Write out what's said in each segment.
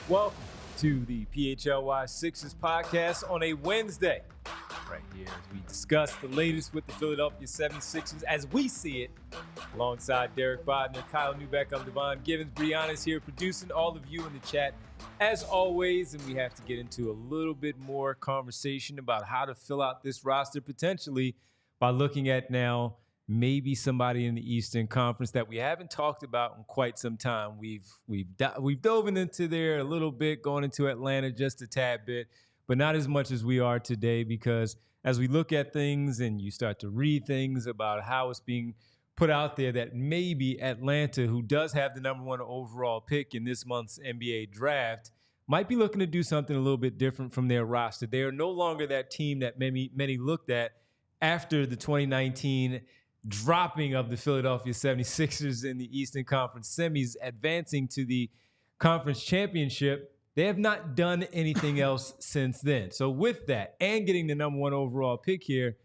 Welcome to the PHLY Sixers podcast on a Wednesday. Right here as we discuss the latest with the Philadelphia 76ers as we see it. Alongside Derek Bodner, Kyle Neubeck, I'm Devon Givens. Brianna's here producing all of you in the chat as always. And we have to get into a little bit more conversation about how to fill out this roster potentially by looking at now maybe somebody in the Eastern Conference that we haven't talked about in quite some time. We've dove into there a little bit, going into Atlanta just a tad bit, but not as much as we are today, because as we look at things and you start to read things about how it's being put out there that maybe Atlanta, who does have the number one overall pick in this month's NBA draft, might be looking to do something a little bit different from their roster. They are no longer that team that many looked at after the 2019 dropping of the Philadelphia 76ers in the Eastern Conference semis, advancing to the conference championship. They have not done anything else since then. So with that, and getting the number one overall pick here,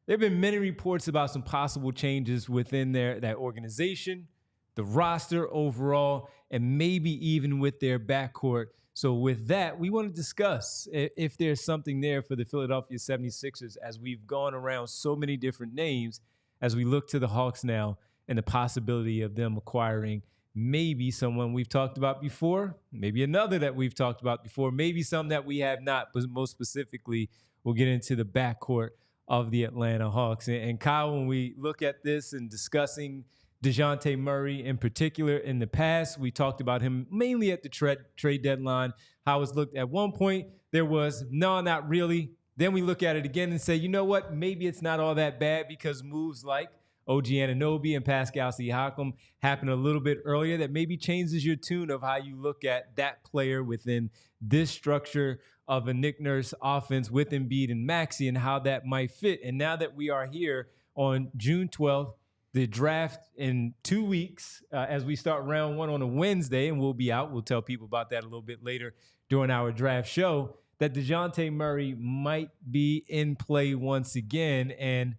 there have been many reports about some possible changes within that organization, the roster overall, and maybe even with their backcourt. So with that, we want to discuss if there's something there for the Philadelphia 76ers as we've gone around so many different names as we look to the Hawks now and the possibility of them acquiring maybe someone we've talked about before, maybe another that we've talked about before, maybe some that we have not, but most specifically, we'll get into the backcourt of the Atlanta Hawks. And Kyle, when we look at this and discussing Dejounte Murray in particular in the past, we talked about him mainly at the trade deadline, how it's looked at one point. There was, no, not really. Then we look at it again and say, you know what? Maybe it's not all that bad because moves like OG Anunoby and Pascal Siakam happened a little bit earlier that maybe changes your tune of how you look at that player within this structure of a Nick Nurse offense with Embiid and Maxey and how that might fit. And now that we are here on June 12th, the draft in 2 weeks as we start round one on a Wednesday, and we'll be out. We'll tell people about that a little bit later during our draft show, that Dejounte Murray might be in play once again. And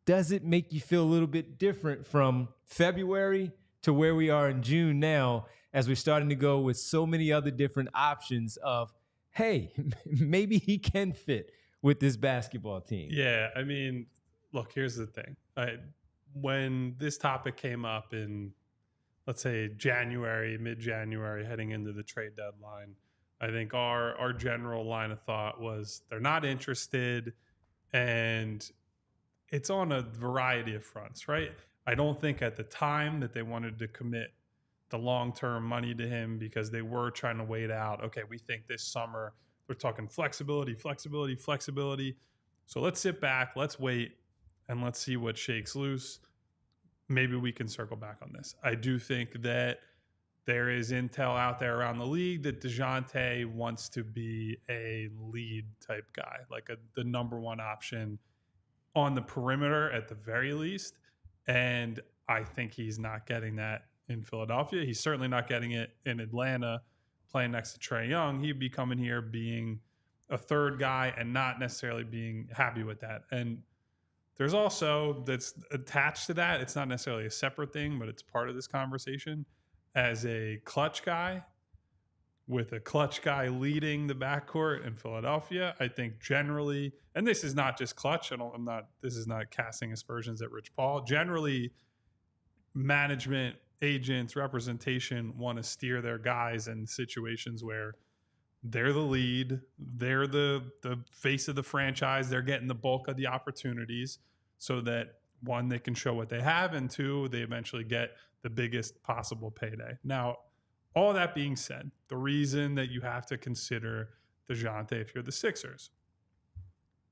does it make you feel a little bit different from February to where we are in June now, as we're starting to go with so many other different options of, hey, maybe he can fit with this basketball team? Yeah, I mean, look, here's the thing. When this topic came up in, let's say, mid-January, heading into the trade deadline, I think our general line of thought was they're not interested, and it's on a variety of fronts, right? I don't think at the time that they wanted to commit the long-term money to him because they were trying to wait out. Okay, we think this summer we're talking flexibility. So let's sit back, let's wait, and let's see what shakes loose. Maybe we can circle back on this. I do think that there is intel out there around the league that Dejounte wants to be a lead type guy, like the number one option on the perimeter at the very least. And I think he's not getting that in Philadelphia. He's certainly not getting it in Atlanta playing next to Trae Young. He'd be coming here being a third guy and not necessarily being happy with that. And there's also, that's attached to that, it's not necessarily a separate thing, but it's part of this conversation. As a clutch guy, with a clutch guy leading the backcourt in Philadelphia, I think generally, and this is not just clutch, this is not casting aspersions at Rich Paul. Generally, management, agents, representation want to steer their guys in situations where they're the lead, they're the face of the franchise, they're getting the bulk of the opportunities so that, one, they can show what they have, and two, they eventually get the biggest possible payday. Now, all that being said, the reason that you have to consider Dejounte if you're the Sixers,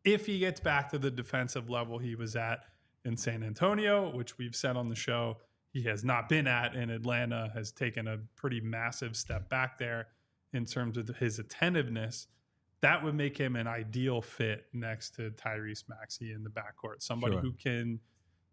if he gets back to the defensive level he was at in San Antonio, which we've said on the show he has not been at in Atlanta, has taken a pretty massive step back there in terms of his attentiveness, that would make him an ideal fit next to Tyrese Maxey in the backcourt. Somebody who can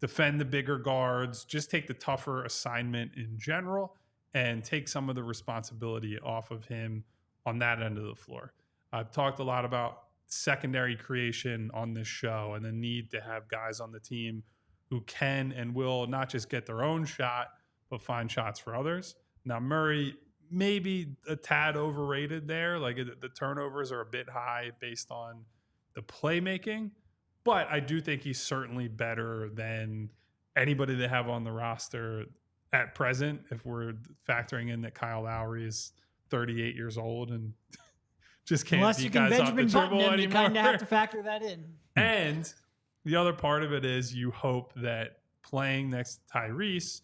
defend the bigger guards, just take the tougher assignment in general, and take some of the responsibility off of him on that end of the floor. I've talked a lot about secondary creation on this show and the need to have guys on the team who can and will not just get their own shot, but find shots for others. Now, Murray maybe a tad overrated there. Like the turnovers are a bit high based on the playmaking, but I do think he's certainly better than anybody they have on the roster at present. If we're factoring in that Kyle Lowry is 38 years old and just can't Unless beat you can guys off Benjamin the Button dribble him, anymore. you kind of have to factor that in. And the other part of it is you hope that playing next to Tyrese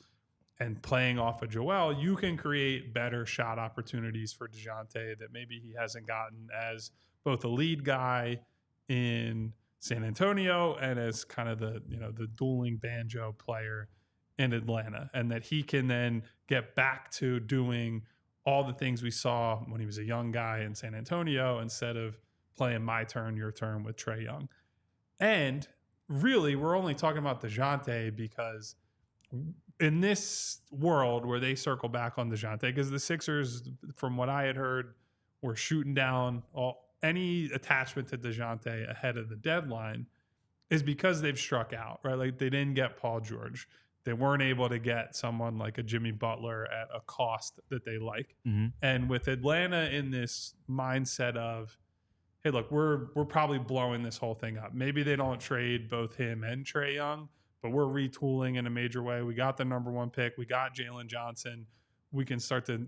and playing off of Joel, you can create better shot opportunities for Dejounte that maybe he hasn't gotten as both a lead guy in San Antonio and as kind of the dueling banjo player in Atlanta, and that he can then get back to doing all the things we saw when he was a young guy in San Antonio instead of playing my turn, your turn with Trae Young. And really, we're only talking about Dejounte because in this world where they circle back on Dejounte, because the Sixers, from what I had heard, were shooting down any attachment to Dejounte ahead of the deadline, is because they've struck out, right? Like they didn't get Paul George. They weren't able to get someone like a Jimmy Butler at a cost that they like. Mm-hmm. And with Atlanta in this mindset of, hey, look, we're probably blowing this whole thing up. Maybe they don't trade both him and Trae Young, but we're retooling in a major way. We got the number 1 pick. We got Jalen Johnson. We can start to,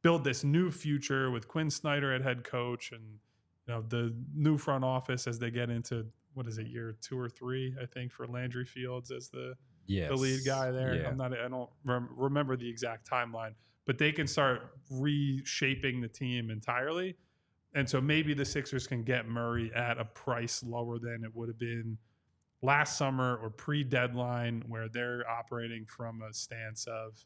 build this new future with Quinn Snyder at head coach and, the new front office as they get into, what is it, year 2 or 3, I think, for Landry Fields as the lead guy there. Yeah. I don't remember the exact timeline, but they can start reshaping the team entirely. And so maybe the Sixers can get Murray at a price lower than it would have been last summer or pre-deadline, where they're operating from a stance of,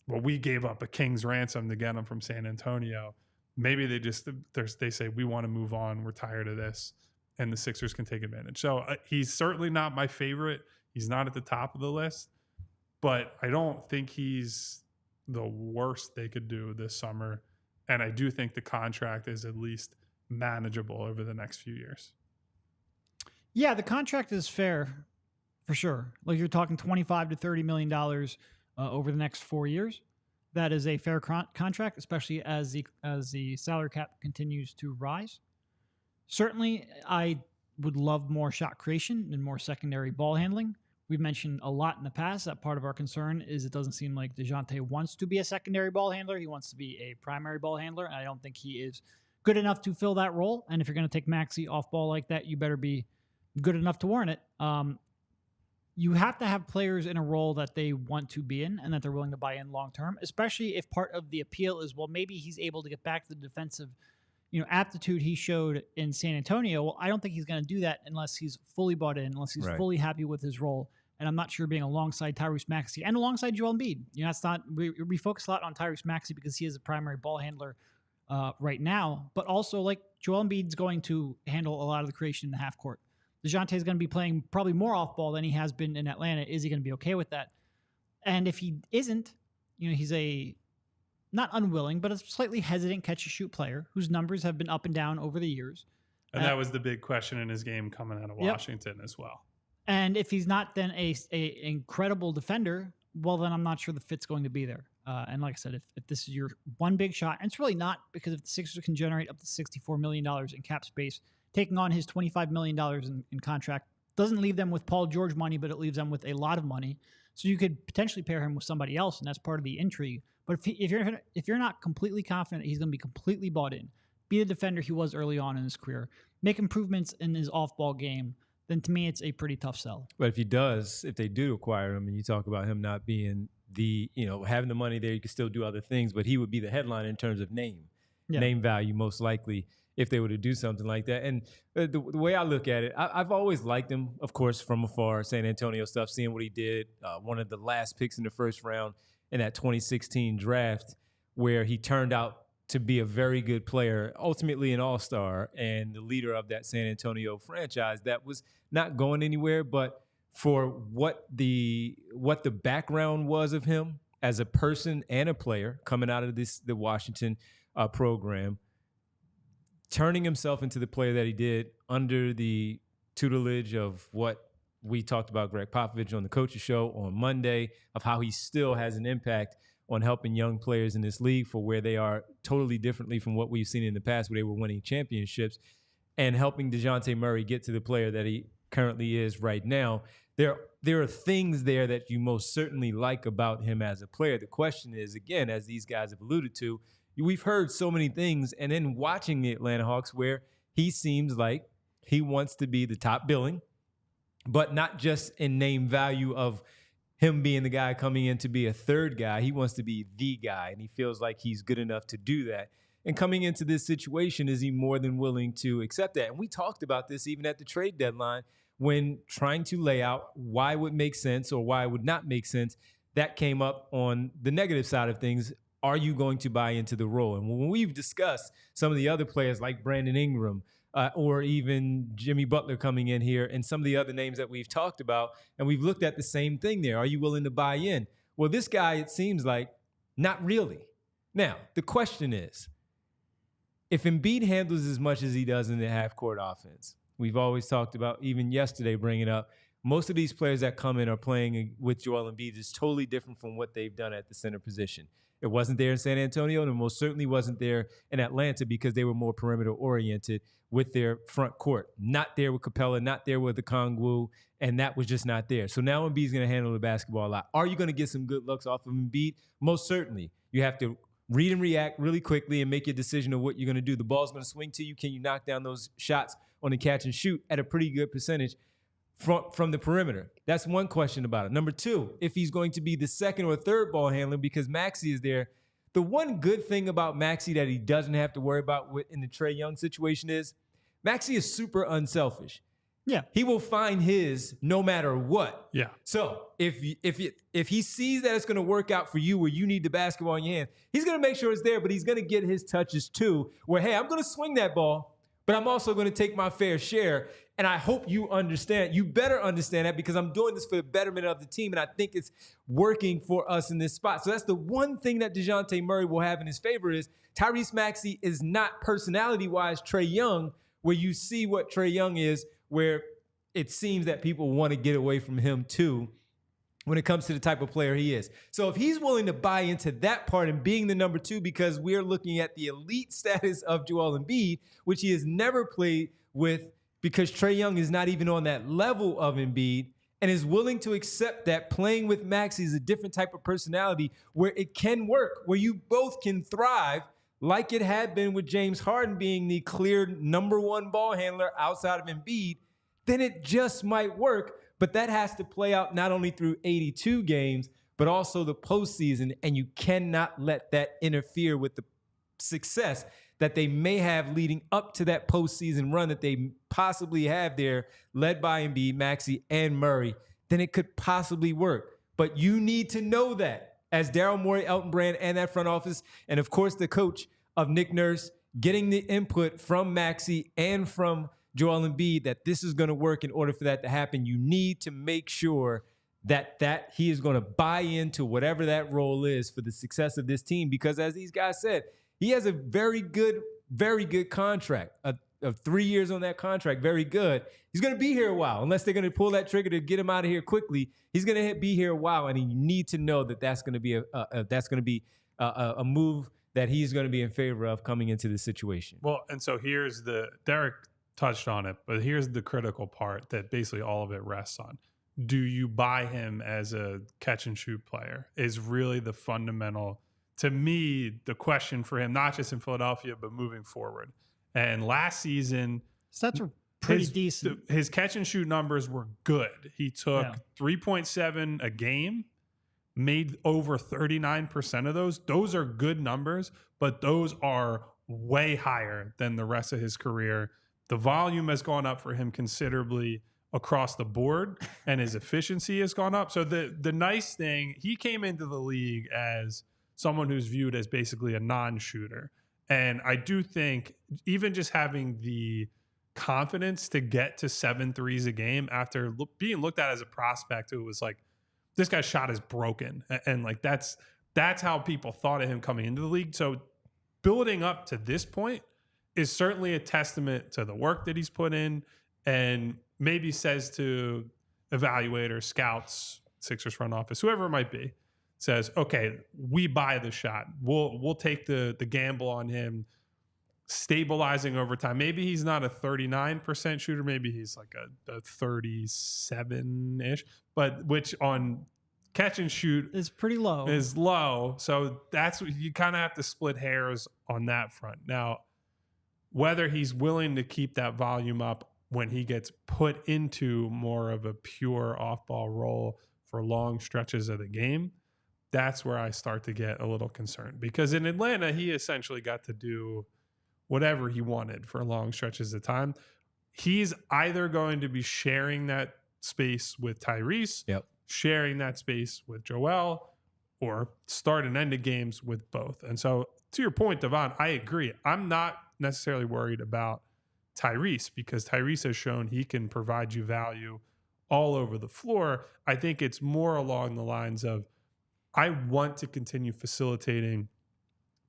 well, we gave up a king's ransom to get him from San Antonio. Maybe they say, we want to move on. We're tired of this. And the Sixers can take advantage. So he's certainly not my favorite. He's not at the top of the list, but I don't think he's the worst they could do this summer. And I do think the contract is at least manageable over the next few years. Yeah, the contract is fair for sure. Like you're talking $25 to $30 million over the next 4 years. That is a fair contract, especially as the salary cap continues to rise. Certainly, I would love more shot creation and more secondary ball handling. We've mentioned a lot in the past that part of our concern is it doesn't seem like Dejounte wants to be a secondary ball handler. He wants to be a primary ball handler, and I don't think he is good enough to fill that role. And if you're going to take Maxey off ball like that, you better be good enough to warrant it. You have to have players in a role that they want to be in and that they're willing to buy in long term, especially if part of the appeal is, well, maybe he's able to get back to the defensive aptitude he showed in San Antonio. Well, I don't think he's going to do that unless he's fully bought in, unless he's fully happy with his role. And I'm not sure being alongside Tyrese Maxey and alongside Joel Embiid. It's not, we focus a lot on Tyrese Maxey because he is a primary ball handler right now, but also like Joel Embiid's going to handle a lot of the creation in the half court. Dejounte is going to be playing probably more off ball than he has been in Atlanta. Is he going to be okay with that? And if he isn't, he's a not unwilling, but a slightly hesitant catch and shoot player whose numbers have been up and down over the years. And that was the big question in his game coming out of Washington as well. And if he's not then a incredible defender, well, then I'm not sure the fit's going to be there. And like I said, if this is your one big shot, and it's really not, because if the Sixers can generate up to $64 million in cap space, taking on his $25 million in contract doesn't leave them with Paul George money, but it leaves them with a lot of money. So you could potentially pair him with somebody else, and that's part of the intrigue. But if you're not completely confident he's going to be completely bought in, be the defender he was early on in his career, make improvements in his off-ball game, then to me it's a pretty tough sell. But if they do acquire him, and you talk about him not being having the money there, you can still do other things, but he would be the headline in terms of name value, most likely, if they were to do something like that. And the way I look at it, I've always liked him, of course, from afar, San Antonio stuff, seeing what he did, one of the last picks in the first round in that 2016 draft, where he turned out to be a very good player, ultimately an all-star and the leader of that San Antonio franchise that was not going anywhere. But for what the background was of him as a person and a player coming out of the Washington program, turning himself into the player that he did under the tutelage of what we talked about Greg Popovich on the Coaches Show on Monday, of how he still has an impact on helping young players in this league for where they are totally differently from what we've seen in the past where they were winning championships, and helping Dejounte Murray get to the player that he currently is right now. There are things there that you most certainly like about him as a player. The question is, again, as these guys have alluded to, we've heard so many things, and then watching the Atlanta Hawks where he seems like he wants to be the top billing, but not just in name value of him being the guy coming in to be a third guy. He wants to be the guy, and he feels like he's good enough to do that. And coming into this situation, is he more than willing to accept that? And we talked about this even at the trade deadline when trying to lay out why it would make sense or why it would not make sense. That came up on the negative side of things. Are you going to buy into the role? And when we've discussed some of the other players like Brandon Ingram, or even Jimmy Butler coming in here and some of the other names that we've talked about, and we've looked at the same thing there. Are you willing to buy in? Well, this guy, it seems like, not really. Now, the question is, if Embiid handles as much as he does in the half-court offense, we've always talked about, even yesterday bringing up, most of these players that come in are playing with Joel Embiid is totally different from what they've done at the center position. It wasn't there in San Antonio, and it most certainly wasn't there in Atlanta because they were more perimeter-oriented with their front court. Not there with Capella, not there with the Kongwu, and that was just not there. So now Embiid's going to handle the basketball a lot. Are you going to get some good looks off of Embiid? Most certainly. You have to read and react really quickly and make your decision of what you're going to do. The ball's going to swing to you. Can you knock down those shots on the catch and shoot at a pretty good percentage from the perimeter? That's one question about it. Number two, if he's going to be the second or third ball handler because Maxey is there. The one good thing about Maxey that he doesn't have to worry about in the Trae Young situation is Maxey is super unselfish. Yeah. He will find his no matter what. Yeah. So if he sees that it's going to work out for you where you need the basketball in your hand, he's going to make sure it's there, but he's going to get his touches too where, hey, I'm going to swing that ball, but I'm also going to take my fair share. And I hope you understand. You better understand that because I'm doing this for the betterment of the team, and I think it's working for us in this spot. So that's the one thing that Dejounte Murray will have in his favor is Tyrese Maxey is not personality-wise Trae Young, where you see what Trae Young is, where it seems that people want to get away from him too when it comes to the type of player he is. So if he's willing to buy into that part and being the number two because we're looking at the elite status of Joel Embiid, which he has never played with because Trae Young is not even on that level of Embiid, and is willing to accept that playing with Maxey is a different type of personality where it can work, where you both can thrive like it had been with James Harden being the clear number one ball handler outside of Embiid, then it just might work. But that has to play out not only through 82 games, but also the postseason, and you cannot let that interfere with the success that they may have leading up to that postseason run that they possibly have there, led by Embiid, Maxey, and Murray. Then it could possibly work. But you need to know that as Daryl Morey, Elton Brand, and that front office, and of course the coach of Nick Nurse, getting the input from Maxey and from Joel Embiid that this is going to work. In order for that to happen, you need to make sure that he is going to buy into whatever that role is for the success of this team. Because as these guys said, he has a very good contract, of 3 years on that contract, very good. He's going to be here a while, unless they're going to pull that trigger to get him out of here quickly. He's going to be here a while, and you need to know that that's going to be a move that he's going to be in favor of coming into this situation. Well, and so Derek touched on it, but here's the critical part that basically all of it rests on. Do you buy him as a catch and shoot player is really the fundamental, to me, the question for him, not just in Philadelphia, but moving forward. And last season, stats were pretty decent. His catch and shoot numbers were good. He took 3.7 a game, made over 39% of those. Those are good numbers, but those are way higher than the rest of his career. The volume has gone up for him considerably across the board, and his efficiency has gone up. So the nice thing, he came into the league as someone who's viewed as basically a non-shooter. And I do think even just having the confidence to get to 7 threes a game after being looked at as a prospect who was like, this guy's shot is broken. And like that's how people thought of him coming into the league. So building up to this point is certainly a testament to the work that he's put in, and maybe says to evaluators, scouts, Sixers front office, whoever it might be, says, okay, we buy the shot. We'll take the gamble on him stabilizing over time. Maybe he's not a 39% shooter. Maybe he's like a 37-ish, but which on catch and shoot is pretty low. Is low. So that's what you kind of have to split hairs on that front. Now, whether he's willing to keep that volume up when he gets put into more of a pure off-ball role for long stretches of the game, that's where I start to get a little concerned. Because in Atlanta, he essentially got to do whatever he wanted for long stretches of time. He's either going to be sharing that space with Tyrese, sharing that space with Joel, or start and end of games with both. And so to your point, Devon, I agree. I'm not necessarily worried about Tyrese because Tyrese has shown he can provide you value all over the floor. I think it's more along the lines of I want to continue facilitating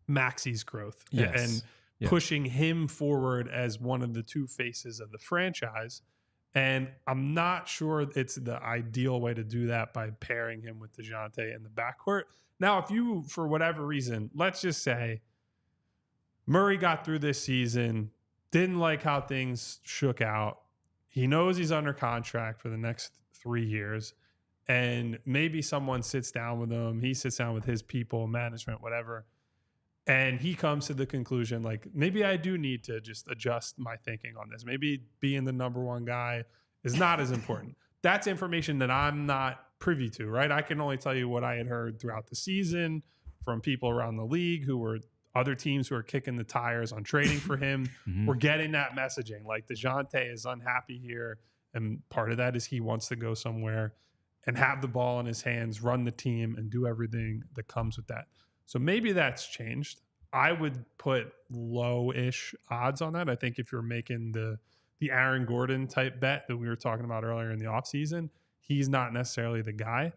Maxey's growth and pushing him forward as one of the two faces of the franchise. And I'm not sure it's the ideal way to do that by pairing him with Dejounte in the backcourt. Now, if you, for whatever reason, let's just say Murray got through this season, didn't like how things shook out. He knows he's under contract for the next 3 years. And maybe someone sits down with him. He sits down with his people, management, whatever. And he comes to the conclusion, like, maybe I do need to just adjust my thinking on this. Maybe being the number one guy is not as important. That's information that I'm not privy to, right? I can only tell you what I had heard throughout the season from people around the league who were other teams who are kicking the tires on trading for him. We're getting that messaging. Like, Dejounte is unhappy here. And part of that is he wants to go somewhere and have the ball in his hands, run the team, and do everything that comes with that. So maybe that's changed. I would put low-ish odds on that. I think if you're making the Aaron Gordon type bet that we were talking about earlier in the offseason, he's not necessarily the guy.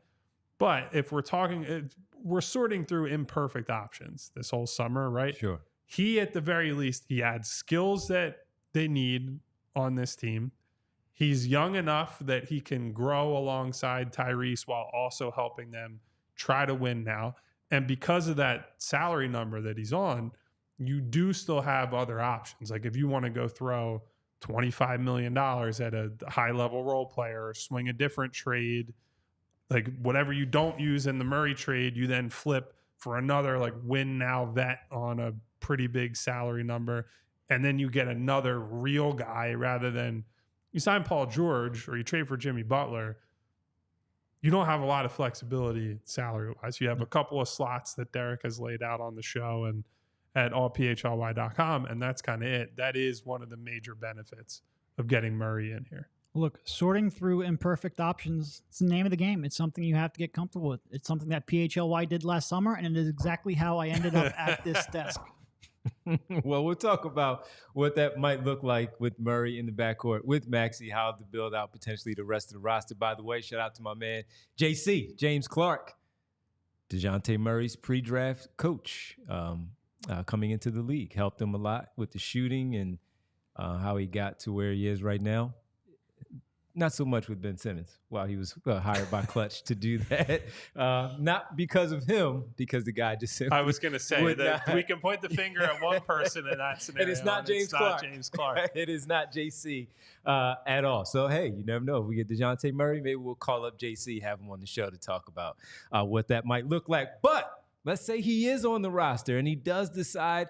But if we're talking, we're sorting through imperfect options this whole summer, right? Sure. He, at the very least, he had skills that they need on this team. He's young enough that he can grow alongside Tyrese while also helping them try to win now. And because of that salary number that he's on, you do still have other options. Like if you want to go throw $25 million at a high-level role player or swing a different trade, like whatever you don't use in the Murray trade, you then flip for another like win now vet on a pretty big salary number. And then you get another real guy rather than you sign Paul George or you trade for Jimmy Butler. You don't have a lot of flexibility salary-wise. You have a couple of slots that Derek has laid out on the show and at allphly.com, and that's kind of it. That is one of the major benefits of getting Murray in here. Look, sorting through imperfect options, it's the name of the game. It's something you have to get comfortable with. It's something that PHLY did last summer, and it is exactly how I ended up at this desk. Well, we'll talk about what that might look like with Murray in the backcourt, with Maxey, how to build out potentially the rest of the roster. By the way, shout out to my man, JC, James Clark, Dejounte Murray's pre-draft coach coming into the league. Helped him a lot with the shooting and how he got to where he is right now. Not so much with Ben Simmons while he was hired by Clutch to do that. Not because of him, because the guy just simply I was going to say that we can point the finger at one person in that scenario. And it's not James Clark. It is not JC at all. So, hey, you never know. If we get Dejounte Murray, maybe we'll call up JC, have him on the show to talk about what that might look like. But let's say he is on the roster and he does decide,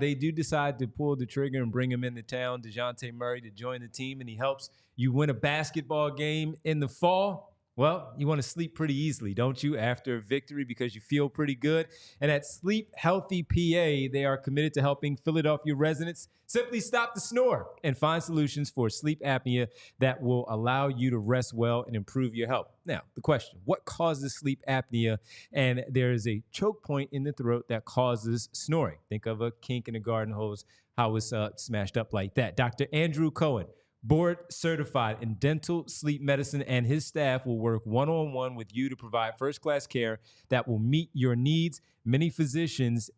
they do decide to pull the trigger and bring him into town, Dejounte Murray, to join the team, and he helps you win a basketball game in the fall. Well, you want to sleep pretty easily, don't you, after a victory because you feel pretty good. And at Sleep Healthy PA, they are committed to helping Philadelphia residents simply stop the snore and find solutions for sleep apnea that will allow you to rest well and improve your health. Now, the question, what causes sleep apnea? And there is a choke point in the throat that causes snoring. Think of a kink in a garden hose, how it's smashed up like that. Dr. Andrew Cohen, board certified in dental sleep medicine, and his staff will work one-on-one with you to provide first-class care that will meet your needs. Many physicians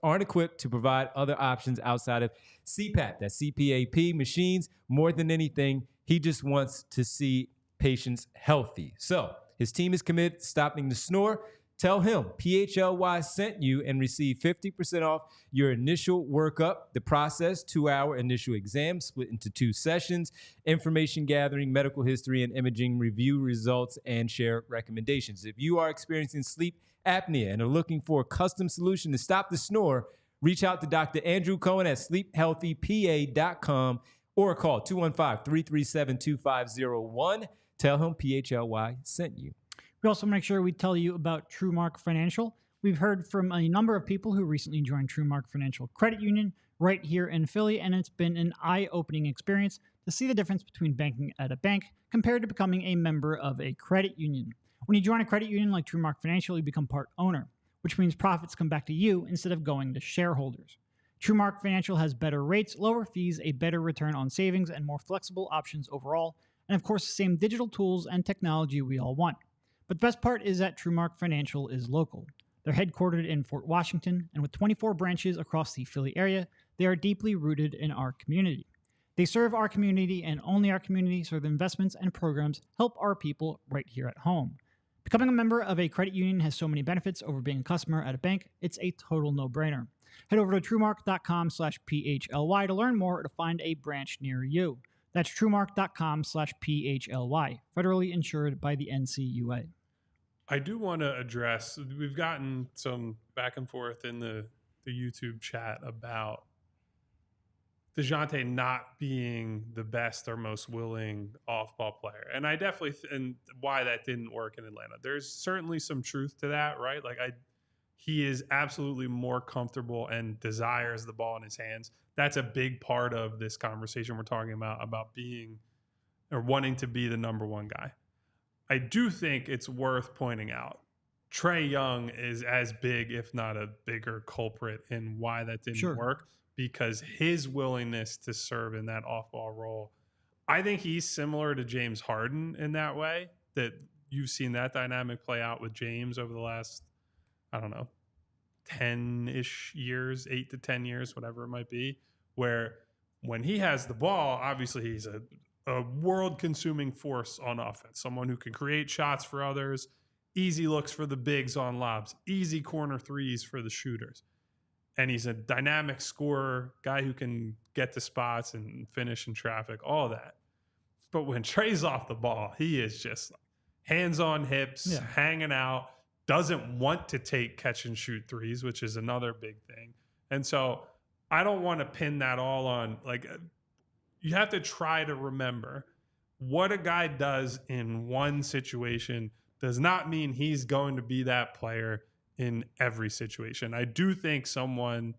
aren't equipped to provide other options outside of CPAP, that's CPAP machines. More than anything, he just wants to see patients healthy. So his team is committed to stopping the snore. Tell him PHLY sent you and receive 50% off your initial workup. The process, 2-hour initial exam split into 2 sessions, information gathering, medical history and imaging, review results, and share recommendations. If you are experiencing sleep apnea and are looking for a custom solution to stop the snore, reach out to Dr. Andrew Cohen at sleephealthypa.com or call 215-337-2501. Tell him PHLY sent you. We also make sure we tell you about TrueMark Financial. We've heard from a number of people who recently joined TrueMark Financial Credit Union right here in Philly, and it's been an eye-opening experience to see the difference between banking at a bank compared to becoming a member of a credit union. When you join a credit union like TrueMark Financial, you become part owner, which means profits come back to you instead of going to shareholders. TrueMark Financial has better rates, lower fees, a better return on savings, and more flexible options overall, and of course the same digital tools and technology we all want. But the best part is that TrueMark Financial is local. They're headquartered in Fort Washington, and with 24 branches across the Philly area, they are deeply rooted in our community. They serve our community and only our community, so their investments and programs help our people right here at home. Becoming a member of a credit union has so many benefits over being a customer at a bank, it's a total no-brainer. Head over to truemark.com/PHLY to learn more or to find a branch near you. That's truemark.com/PHLY, federally insured by the NCUA. I do want to address, we've gotten some back and forth in the YouTube chat about Dejounte not being the best or most willing off-ball player. And I definitely, and why that didn't work in Atlanta. There's certainly some truth to that, right? Like he is absolutely more comfortable and desires the ball in his hands. That's a big part of this conversation we're talking about being or wanting to be the number one guy. I do think it's worth pointing out Trae Young is as big, if not a bigger culprit in why that didn't work, because his willingness to serve in that off-ball role, I think he's similar to James Harden in that way, that you've seen that dynamic play out with James over the last, I don't know, 10-ish years, 8 to 10 years, whatever it might be, where when he has the ball, obviously he's a world-consuming force on offense, someone who can create shots for others, easy looks for the bigs on lobs, easy corner threes for the shooters. And he's a dynamic scorer, guy who can get to spots and finish in traffic, all that. But when Trae's off the ball, he is just hands on hips, hanging out, doesn't want to take catch and shoot threes, which is another big thing. And so I don't want to pin that all on, like, you have to try to remember what a guy does in one situation does not mean he's going to be that player in every situation. I do think someone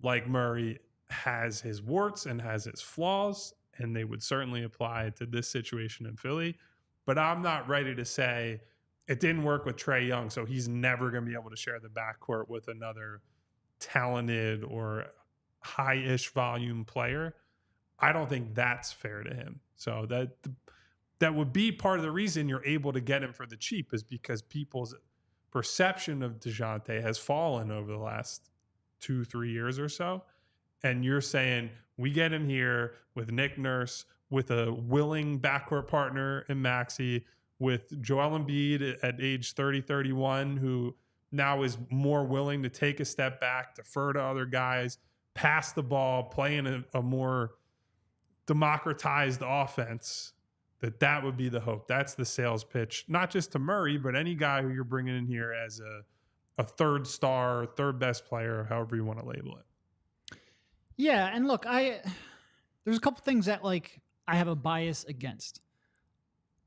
like Murray has his warts and has his flaws, and they would certainly apply to this situation in Philly. But I'm not ready to say it didn't work with Trae Young, so he's never going to be able to share the backcourt with another talented or high-ish volume player. I don't think that's fair to him. So that would be part of the reason you're able to get him for the cheap, is because people's perception of Dejounte has fallen over the last 2-3 years or so. And you're saying, we get him here with Nick Nurse, with a willing backcourt partner in Maxey, with Joel Embiid at age 30, 31, who now is more willing to take a step back, defer to other guys, pass the ball, play in a more democratized offense, that would be the hope. That's the sales pitch, not just to Murray, but any guy who you're bringing in here as a third star, third best player, however you want to label it. Yeah, and look, there's a couple things that like I have a bias against.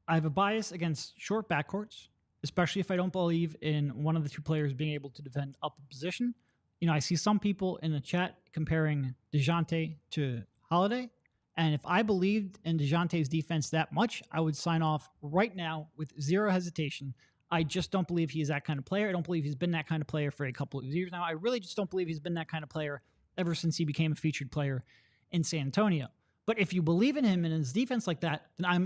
I have a bias against short backcourts, especially if I don't believe in one of the two players being able to defend up a position. You know, I see some people in the chat comparing Dejounte to Holiday. And if I believed in Dejounte's defense that much, I would sign off right now with zero hesitation. I just don't believe he is that kind of player. I don't believe he's been that kind of player for a couple of years now. I really just don't believe he's been that kind of player ever since he became a featured player in San Antonio. But if you believe in him and his defense like that, then I'm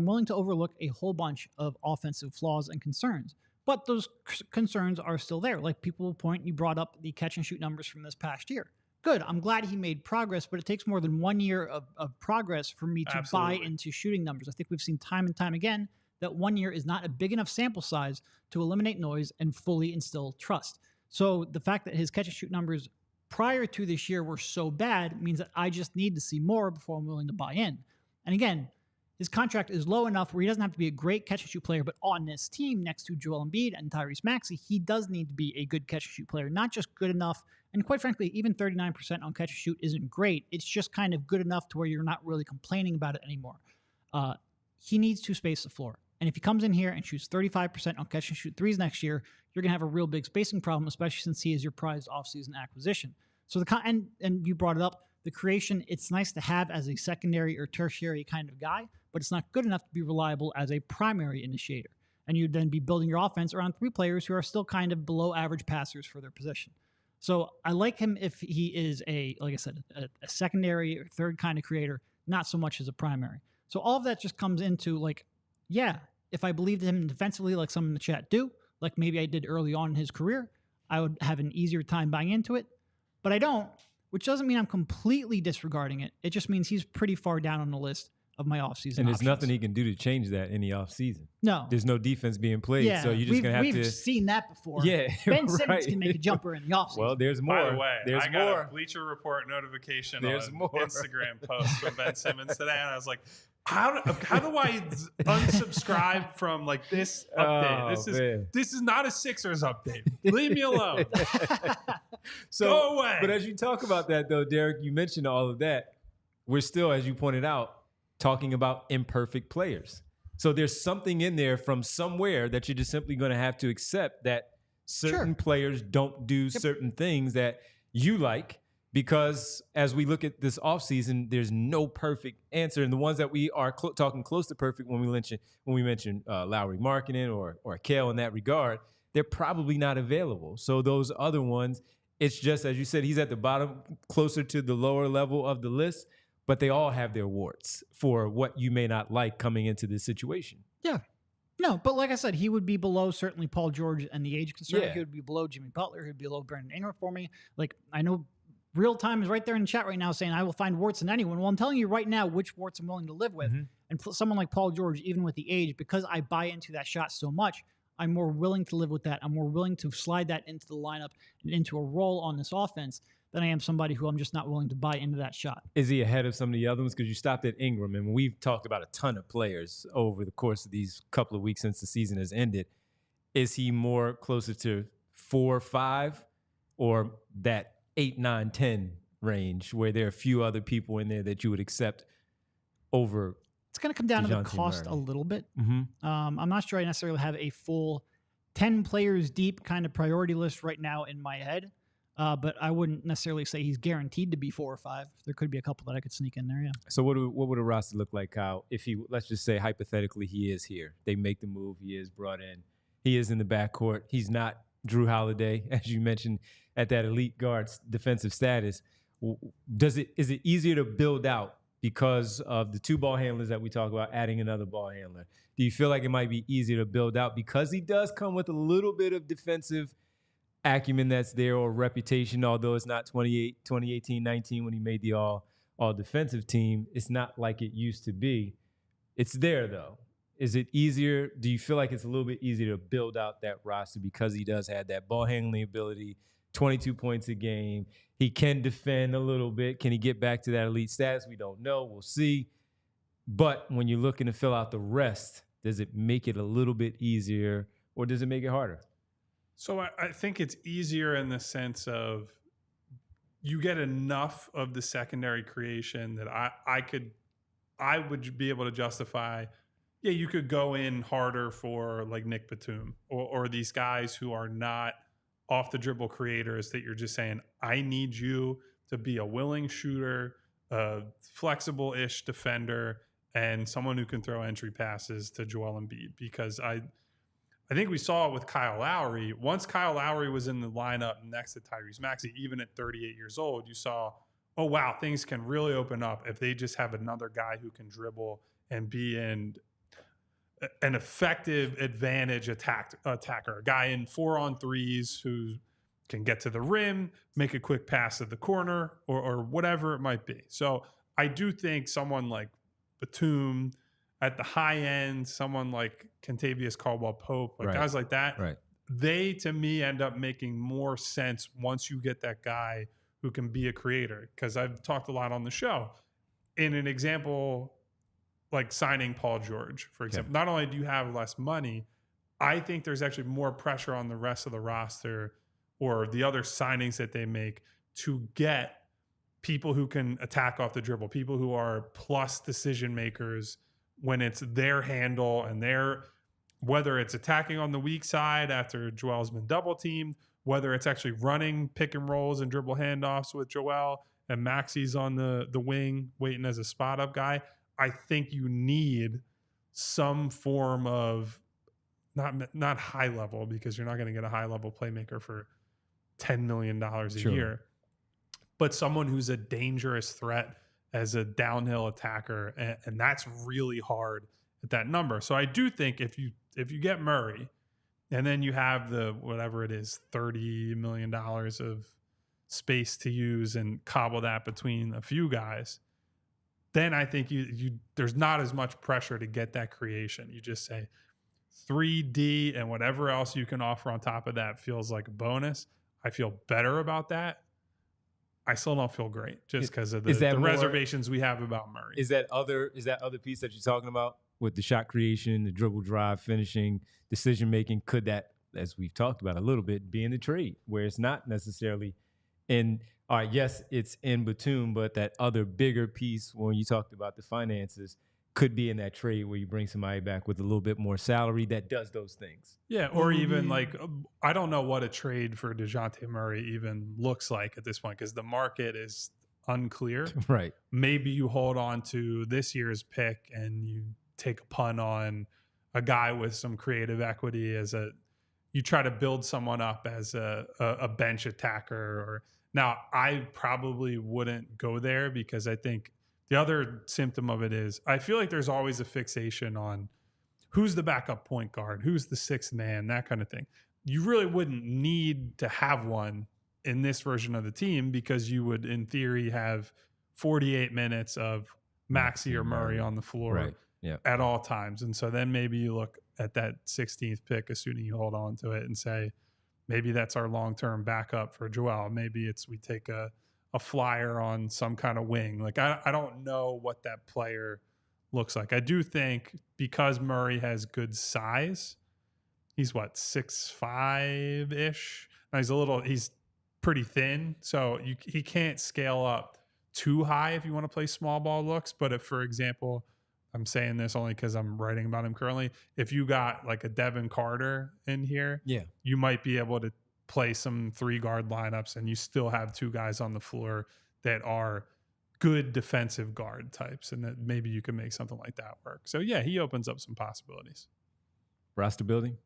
willing to overlook a whole bunch of offensive flaws and concerns. But those concerns are still there. Like people will point, you brought up the catch and shoot numbers from this past year. Good. I'm glad he made progress, but it takes more than 1 year of progress for me to buy into shooting numbers. I think we've seen time and time again that 1 year is not a big enough sample size to eliminate noise and fully instill trust. So the fact that his catch and shoot numbers prior to this year were so bad means that I just need to see more before I'm willing to buy in. And again, his contract is low enough where he doesn't have to be a great catch and shoot player, but on this team next to Joel Embiid and Tyrese Maxey, he does need to be a good catch and shoot player, not just good enough. And quite frankly, even 39% on catch and shoot isn't great. It's just kind of good enough to where you're not really complaining about it anymore. He needs to space the floor. And if he comes in here and shoots 35% on catch and shoot threes next year, you're going to have a real big spacing problem, especially since he is your prized offseason acquisition. So and you brought it up, the creation, it's nice to have as a secondary or tertiary kind of guy, but it's not good enough to be reliable as a primary initiator. And you'd then be building your offense around three players who are still kind of below average passers for their position. So I like him if he is like I said, a secondary or third kind of creator, not so much as a primary. So all of that just comes into if I believed him defensively, like some in the chat do, like maybe I did early on in his career, I would have an easier time buying into it. But I don't, which doesn't mean I'm completely disregarding it. It just means he's pretty far down on the list of my offseason And there's options. nothing he can do to change that in the offseason. No. There's no defense being played, so you're just going to have to... We've seen that before. Yeah, Ben Simmons right. can make a jumper in the offseason. Well, there's more. By the way, there's I got more. a Bleacher Report notification There's on more. Instagram post from Ben Simmons today, and I was like, how do I unsubscribe from like this update? This is not a Sixers update. Leave me alone. So, go away. But as you talk about that, though, Derek, you mentioned all of that. We're still, as you pointed out, talking about imperfect players. So there's something in there from somewhere that you're just simply going to have to accept that certain players don't do certain things that you like, because as we look at this offseason, there's no perfect answer. And the ones that we are talking close to perfect when we mention Lowry Markkanen or Kale in that regard, they're probably not available. So those other ones, it's just, as you said, he's at the bottom, closer to the lower level of the list, but they all have their warts for what you may not like coming into this situation. Yeah. No, but like I said, he would be below certainly Paul George and the age concern. Yeah. He would be below Jimmy Butler. He'd be below Brandon Ingram for me. Like, I know Real Time is right there in the chat right now saying, I will find warts in anyone. Well, I'm telling you right now which warts I'm willing to live with. Mm-hmm. And someone like Paul George, even with the age, because I buy into that shot so much, I'm more willing to live with that. I'm more willing to slide that into the lineup and into a role on this offense than I am somebody who I'm just not willing to buy into that shot. Is he ahead of some of the other ones? Because you stopped at Ingram, and we've talked about a ton of players over the course of these couple of weeks since the season has ended. Is he more closer to 4 or 5 or that 8, 9, 10 range where there are a few other people in there that you would accept over? It's going to come down to the Dejounte cost Murray a little bit. Mm-hmm. I'm not sure I necessarily have a full 10 players deep kind of priority list right now in my head. But I wouldn't necessarily say he's guaranteed to be 4 or 5. There could be a couple that I could sneak in there, yeah. So what would a roster look like, Kyle, if he, let's just say hypothetically he is here. They make the move. He is brought in. He is in the backcourt. He's not Drew Holiday, as you mentioned, at that elite guard's defensive status. Is it easier to build out because of the 2 ball handlers that we talk about, adding another ball handler? Do you feel like it might be easier to build out because he does come with a little bit of defensive acumen that's there, or reputation, although it's not 2018-19 when he made the all defensive team? It's not like it used to be. It's there, though. Is it easier? Do you feel like it's a little bit easier to build out that roster because he does have that ball handling ability, 22 points a game? He can defend a little bit. Can he get back to that elite status? We don't know. We'll see. But when you're looking to fill out the rest, does it make it a little bit easier, or does it make it harder? So I think it's easier in the sense of you get enough of the secondary creation that I would be able to justify. Yeah, you could go in harder for like Nick Batum or these guys who are not off the dribble creators that you're just saying, I need you to be a willing shooter, a flexible-ish defender, and someone who can throw entry passes to Joel Embiid. Because I think we saw it with Kyle Lowry. Once Kyle Lowry was in the lineup next to Tyrese Maxey, even at 38 years old, you saw, oh, wow, things can really open up if they just have another guy who can dribble and be in an effective advantage attacker, a guy in 4-on-3s who can get to the rim, make a quick pass at the corner, or whatever it might be. So I do think someone like Batum, at the high end, someone like Kentavious Caldwell-Pope, like guys like that, they to me end up making more sense once you get that guy who can be a creator. Because I've talked a lot on the show. In an example, like signing Paul George, for example, not only do you have less money, I think there's actually more pressure on the rest of the roster or the other signings that they make to get people who can attack off the dribble, people who are plus decision makers when it's their handle and whether it's attacking on the weak side after Joel's been double teamed, whether it's actually running pick and rolls and dribble handoffs with Joel and Maxey's on the wing waiting as a spot up guy. I think you need some form of not high level, because you're not going to get a high level playmaker for $10 million a year, but someone who's a dangerous threat as a downhill attacker, and that's really hard at that number. So I do think if you get Murray, and then you have the whatever it is, $30 million of space to use and cobble that between a few guys, then I think there's not as much pressure to get that creation. You just say 3D and whatever else you can offer on top of that feels like a bonus. I feel better about that. I still don't feel great just because of the reservations we have about Murray. Is that other piece that you're talking about with the shot creation, the dribble drive, finishing, decision making? Could that, as we've talked about a little bit, be in the trade where it's not necessarily in? All right, yes, it's in Batum, but that other bigger piece when you talked about the finances could be in that trade where you bring somebody back with a little bit more salary that does those things. Yeah, or even like, I don't know what a trade for Dejounte Murray even looks like at this point because the market is unclear. Right. Maybe you hold on to this year's pick and you take a punt on a guy with some creative equity you try to build someone up as a bench attacker. Now, I probably wouldn't go there because I think the other symptom of it is I feel like there's always a fixation on who's the backup point guard, who's the sixth man, that kind of thing. You really wouldn't need to have one in this version of the team because you would, in theory, have 48 minutes of Maxey or Murray on the floor at all times. And so then maybe you look at that 16th pick, assuming you hold on to it, and say, maybe that's our long-term backup for Joel. Maybe we take a flyer on some kind of wing. Like, I don't know what that player looks like. I do think because Murray has good size, he's 6'5"-ish. Now he's pretty thin, so he can't scale up too high if you want to play small ball looks. But if, for example, I'm saying this only because I'm writing about him currently, if you got like a Devin Carter in here, you might be able to play some 3-guard lineups and you still have 2 guys on the floor that are good defensive guard types, and that maybe you can make something like that work. So yeah, he opens up some possibilities. Roster building?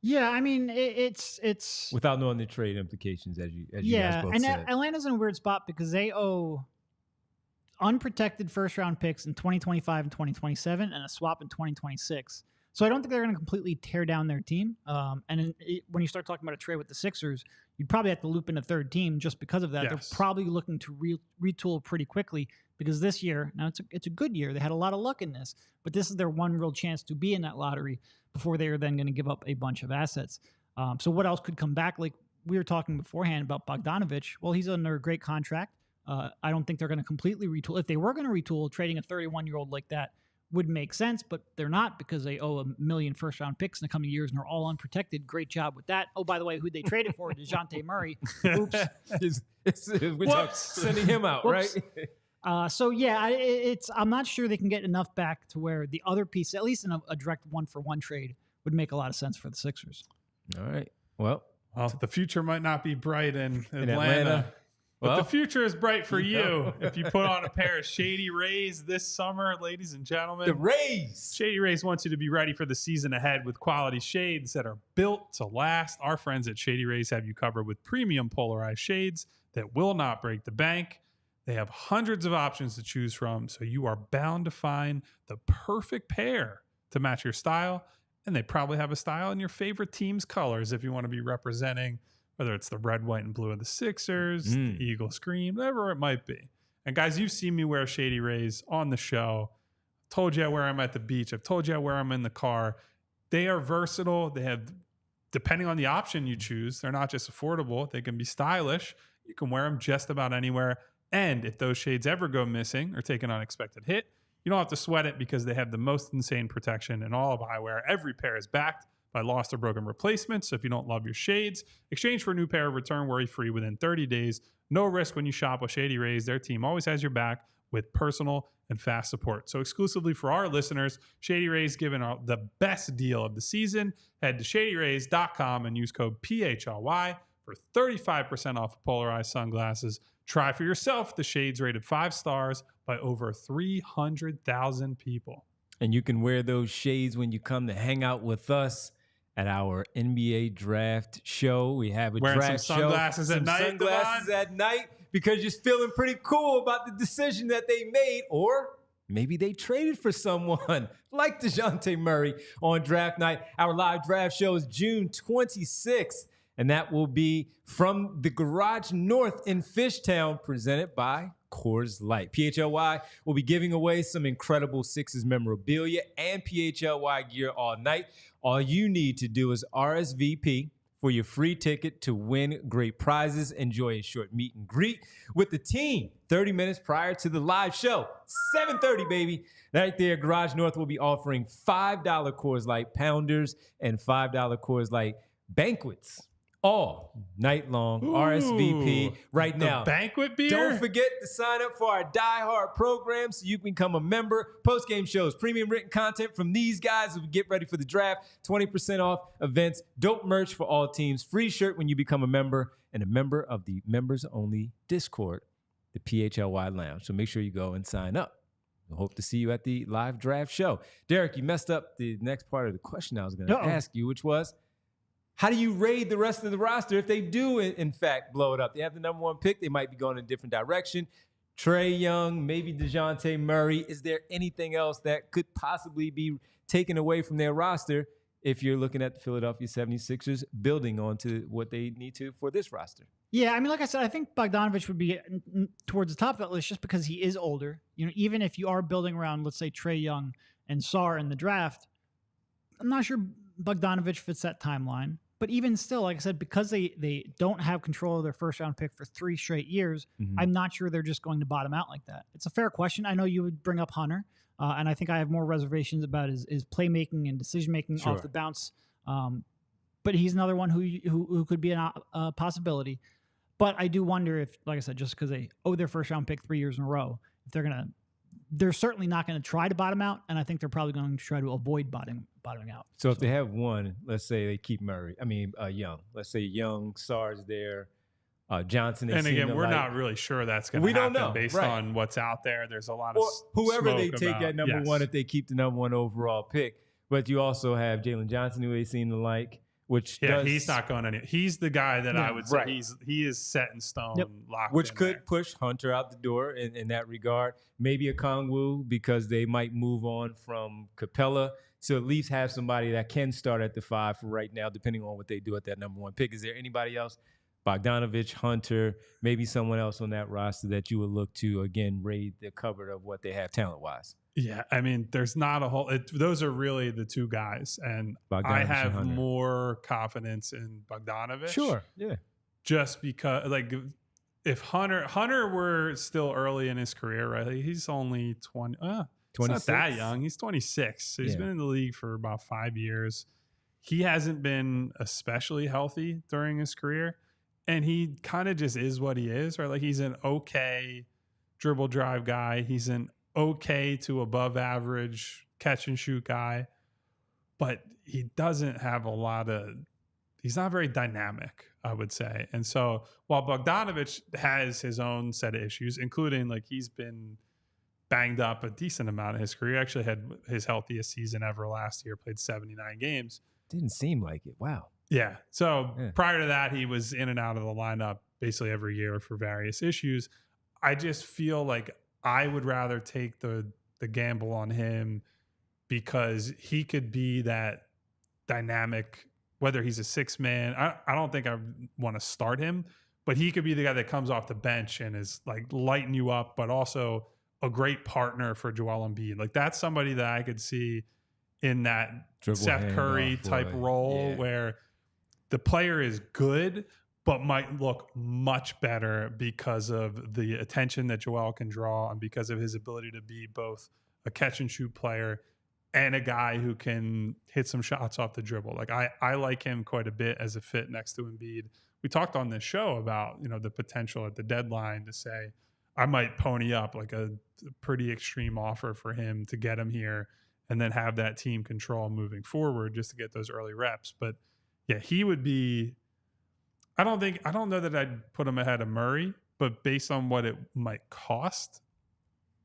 Yeah, I mean, it's without knowing the trade implications, as you guys both said. Atlanta's in a weird spot because they owe unprotected first-round picks in 2025 and 2027 and a swap in 2026. So I don't think they're going to completely tear down their team. When you start talking about a trade with the Sixers, you'd probably have to loop in a third team just because of that. Yes. They're probably looking to retool pretty quickly because this year, now it's a good year. They had a lot of luck in this, but this is their one real chance to be in that lottery before they are then going to give up a bunch of assets. So what else could come back? Like we were talking beforehand about Bogdanovich. Well, he's under a great contract. I don't think they're going to completely retool. If they were going to retool, trading a 31-year-old like that would make sense, but they're not because they owe $1 million first-round picks in the coming years and are all unprotected. Great job with that. Oh, by the way, who they traded for? Dejounte Murray. Oops. We're sending him out, right? So yeah, I'm not sure they can get enough back to where the other piece, at least in a direct 1-for-1 trade, would make a lot of sense for the Sixers. All right. Well, the future might not be bright in Atlanta. But the future is bright for you if you put on a pair of Shady Rays this summer, ladies and gentlemen. The Rays! Shady Rays wants you to be ready for the season ahead with quality shades that are built to last. Our friends at Shady Rays have you covered with premium polarized shades that will not break the bank. They have hundreds of options to choose from, so you are bound to find the perfect pair to match your style. And they probably have a style in your favorite team's colors if you want to be representing, whether it's the red, white, and blue of the Sixers, the Eagles green, whatever it might be. And guys, you've seen me wear Shady Rays on the show told you I wear them at the beach. I've told you I wear them in the car. They are versatile. They have, depending on the option you choose, they're not just affordable. They can be stylish. You can wear them just about anywhere. And if those shades ever go missing or take an unexpected hit, you don't have to sweat it because they have the most insane protection in all of eyewear. Every pair is backed by lost or broken replacements. So if you don't love your shades, exchange for a new pair, return worry-free within 30 days. No risk when you shop with Shady Rays. Their team always has your back with personal and fast support. So exclusively for our listeners, Shady Rays giving out the best deal of the season. Head to shadyrays.com and use code PHLY for 35% off polarized sunglasses. Try for yourself the shades rated 5 stars by over 300,000 people. And you can wear those shades when you come to hang out with us at our NBA draft show. We have a Wearing draft some sunglasses show. at night, Sunglasses at night because you're feeling pretty cool about the decision that they made, or maybe they traded for someone like Dejounte Murray on draft night. Our live draft show is June 26th. And that will be from the Garage North in Fishtown, presented by Coors Light. PHLY will be giving away some incredible Sixers memorabilia and PHLY gear all night. All you need to do is RSVP for your free ticket to win great prizes. Enjoy a short meet and greet with the team 30 minutes prior to the live show. 7:30, baby. Right there, Garage North will be offering $5 Coors Light pounders and $5 Coors Light banquets all night long. Ooh, RSVP right now. Banquet beer? Don't forget to sign up for our Die Hard program so you can become a member. Post-game shows, premium written content from these guys as we get ready for the draft, 20% off events, dope merch for all teams, free shirt when you become a member, and a member of the members-only Discord, the PHLY Lounge. So make sure you go and sign up. I hope to see you at the live draft show. Derek, you messed up the next part of the question I was going to ask you, which was, how do you raid the rest of the roster if they do, in fact, blow it up? They have the number 1 pick. They might be going in a different direction. Trae Young, maybe Dejounte Murray. Is there anything else that could possibly be taken away from their roster if you're looking at the Philadelphia 76ers building onto what they need to for this roster? Yeah, I mean, like I said, I think Bogdanovich would be towards the top of that list just because he is older. You know, even if you are building around, let's say, Trae Young and Sarr in the draft, I'm not sure Bogdanovich fits that timeline. But even still, like I said, because they don't have control of their first-round pick for 3 straight years, I'm not sure they're just going to bottom out like that. It's a fair question. I know you would bring up Hunter, and I think I have more reservations about his playmaking and decision-making off the bounce. But he's another one who could be a possibility. But I do wonder if, like I said, just because they owe their first-round pick 3 years in a row, if they're certainly not going to try to bottom out, and I think they're probably going to try to avoid bottoming out. So if they have one, let's say they keep Young. Let's say Young, Sarr's there, Johnson. And again, we're not really sure that's going to happen. Don't know, based on what's out there. There's a lot of smoke whoever they take about, at number 1 if they keep the number 1 overall pick. But you also have Jalen Johnson, who they seem to like. He's not going anywhere. He's the guy that I would say he is set in stone, locked which in could there. push Hunter out the door in that regard. Maybe a Kongwu because they might move on from Capella. So at least have somebody that can start at the 5 for right now, depending on what they do at that number 1 pick. Is there anybody else? Bogdanovich, Hunter, maybe someone else on that roster that you would look to, again, raid the cupboard of what they have talent-wise? Yeah, I mean, there's not a whole those are really the 2 guys. And I have more confidence in Bogdanovich. Sure, yeah. Just because, like, if Hunter were still early in his career, right? Like, he's only 20. 26? Not that young. He's 26. So he's been in the league for about 5 years. He hasn't been especially healthy during his career. And he kind of just is what he is, right? Like, he's an okay dribble drive guy. He's an okay to above average catch and shoot guy. But he doesn't have he's not very dynamic, I would say. And so while Bogdanovich has his own set of issues, including, like, he's been banged up a decent amount of his career. He actually had his healthiest season ever last year, played 79 games. Didn't seem like it. Wow. Yeah. So prior to that, he was in and out of the lineup basically every year for various issues. I just feel like I would rather take the gamble on him because he could be that dynamic, whether he's a 6-man. I don't think I want to start him, but he could be the guy that comes off the bench and is like lighting you up, but also a great partner for Joel Embiid. Like that's somebody that I could see in that Dribble Seth Curry type role where the player is good, but might look much better because of the attention that Joel can draw and because of his ability to be both a catch and shoot player and a guy who can hit some shots off the dribble. Like I like him quite a bit as a fit next to Embiid. We talked on this show about, the potential at the deadline to say, I might pony up like a pretty extreme offer for him to get him here and then have that team control moving forward just to get those early reps. But yeah, he would be, I don't know that I'd put him ahead of Murray, but based on what it might cost,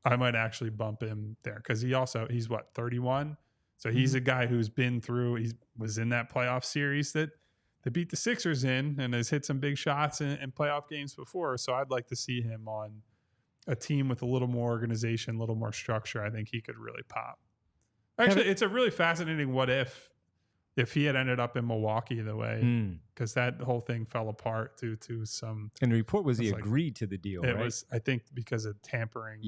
I might actually bump him there. Cause he's what, 31. So he's a guy who's been through, he was in that playoff series that they beat the Sixers in and has hit some big shots in playoff games before. So I'd like to see him on a team with a little more organization, a little more structure. I think he could really pop. Actually, it's a really fascinating what if he had ended up in Milwaukee the way, because that whole thing fell apart due to some. And the report was he agreed to the deal, it right? was, I think, because of tampering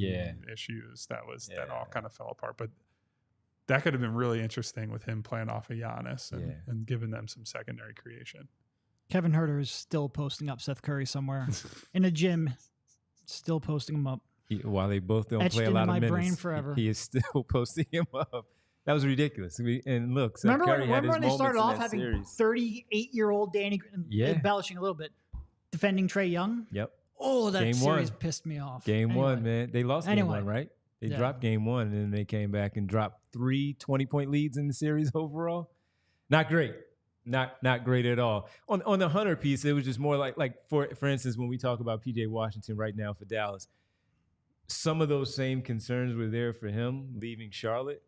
issues that all kind of fell apart. But that could have been really interesting with him playing off of Giannis and giving them some secondary creation. Kevin Huerter is still posting up Seth Curry somewhere in a gym, still posting him up. While they both don't play a lot of minutes, brain forever. He is still posting him up. That was ridiculous. And look, Seth remember Curry had his when they started off moments having series. 38-year-old Danny embellishing a little bit, defending Trae Young? Yep. Oh, that Game series one. pissed me off. Game one, man. They lost game one, right? They Yeah. dropped game one, and then they came back and dropped 3 20-point leads in the series overall. Not great. Not great at all. On the Hunter piece, it was just more like for instance, when we talk about PJ Washington right now for Dallas, some of those same concerns were there for him leaving Charlotte.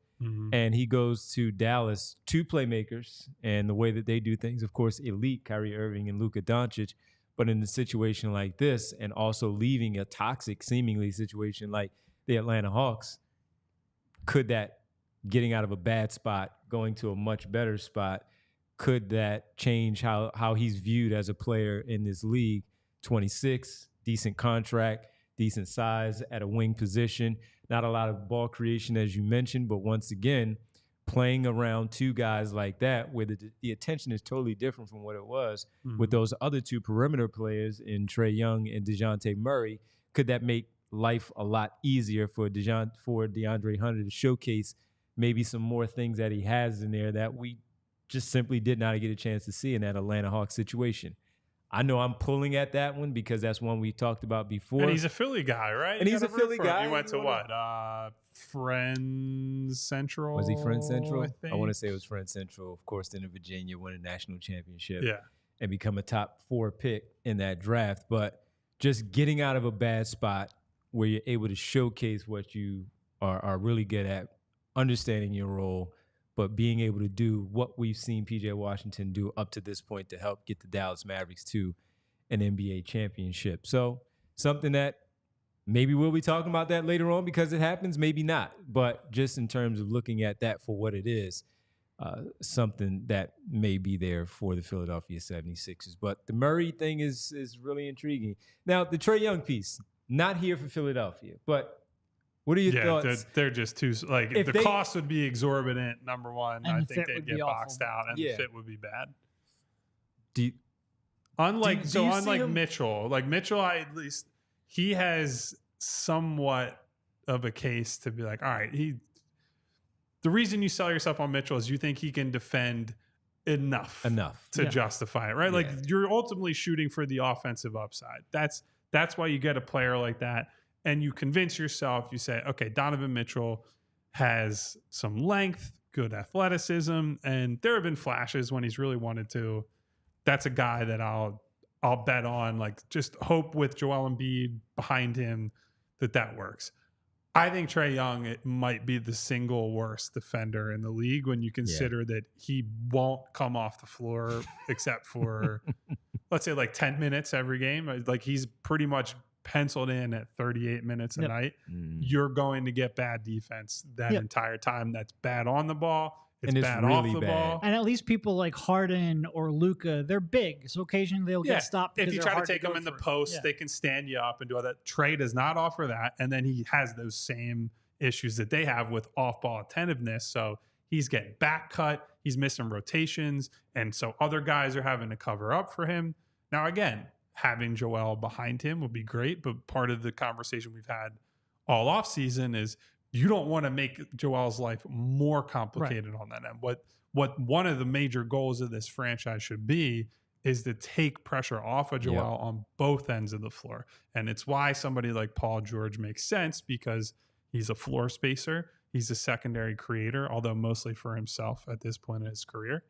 And he goes to Dallas, 2 playmakers, and the way that they do things, of course, elite, Kyrie Irving and Luka Doncic. But in a situation like this, and also leaving a toxic, seemingly situation like the Atlanta Hawks, could that getting out of a bad spot, going to a much better spot, could that change how he's viewed as a player in this league? 26, decent contract, decent size at a wing position. Not a lot of ball creation, as you mentioned, but once again, playing around 2 guys like that where the attention is totally different from what it was with those other 2 perimeter players in Trae Young and Dejounte Murray, could that make life a lot easier for DeAndre Hunter to showcase maybe some more things that he has in there that we just simply did not get a chance to see in that Atlanta Hawks situation? I know I'm pulling at that one because that's one we talked about before. And he's a Philly guy, right? And he's a Philly guy. He went to what? Friends Central? Was he Friends Central? I want to say it was Friends Central. Of course, then in Virginia, won a national championship. Yeah. And become a top 4 pick in that draft. But just getting out of a bad spot where you're able to showcase what you are really good at, understanding your role, but being able to do what we've seen PJ Washington do up to this point to help get the Dallas Mavericks to an NBA championship. So something that maybe we'll be talking about that later on because it happens, maybe not. But just in terms of looking at that for what it is, something that may be there for the Philadelphia 76ers. But the Murray thing is really intriguing. Now, the Trae Young piece, not here for Philadelphia, but what are your thoughts? They're just too the cost would be exorbitant. Number one, I think they'd get boxed out, and the fit would be bad. Unlike Mitchell, at least he has somewhat of a case to be like, all right, the reason you sell yourself on Mitchell is you think he can defend enough to justify it, right? Yeah. Like you're ultimately shooting for the offensive upside. That's why you get a player like that. And you convince yourself, you say, okay, Donovan Mitchell has some length, good athleticism, and there have been flashes when he's really wanted to. That's a guy that I'll bet on, like just hope with Joel Embiid behind him that works. I think Trae Young, it might be the single worst defender in the league when you consider that he won't come off the floor except for, let's say, like 10 minutes every game. Like he's pretty much penciled in at 38 minutes a night. You're going to get bad defense that entire time. That's bad on the ball, It's And it's bad really off the bad. ball. And at least people like Harden or Luka, they're big, so occasionally they'll get stopped. If Because you they're try to hard take them go in the through. post, Yeah. they can stand you up and do all that. Trae does not offer that, and then he has those same issues that they have with off-ball attentiveness. So he's getting back cut, he's missing rotations, and so other guys are having to cover up for him. Now, again, having Joel behind him would be great, but part of the conversation we've had all offseason is you don't want to make Joel's life more complicated on that end. What one of the major goals of this franchise should be is to take pressure off of Joel on both ends of the floor. And it's why somebody like Paul George makes sense, because he's a floor spacer. He's a secondary creator, although mostly for himself at this point in his career.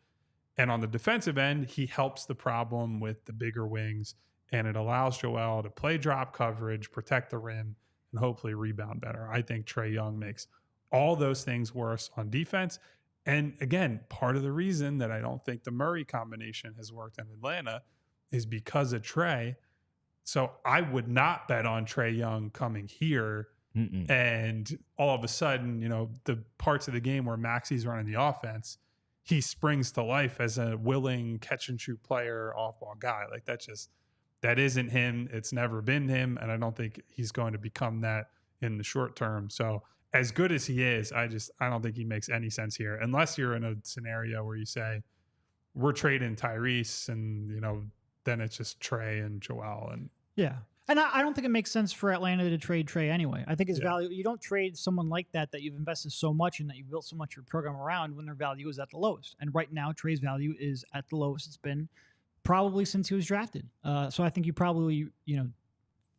And on the defensive end, he helps the problem with the bigger wings, and it allows Joel to play drop coverage, protect the rim, and hopefully rebound better. I think Trae Young makes all those things worse on defense. And again, part of the reason that I don't think the Murray combination has worked in Atlanta is because of Trae. So I would not bet on Trae Young coming here. And all of a sudden, the parts of the game where Maxey's running the offense, he springs to life as a willing catch and shoot player, off ball guy. Like that isn't him. It's never been him. And I don't think he's going to become that in the short term. So as good as he is, I don't think he makes any sense here, unless you're in a scenario where you say we're trading Tyrese and, then it's just Trae and Joel. And yeah. And I don't think it makes sense for Atlanta to trade Trae anyway. I think his value, you don't trade someone like that you've invested so much in, that you've built so much of your program around, when their value is at the lowest. And right now, Trae's value is at the lowest it's been probably since he was drafted. So I think you probably,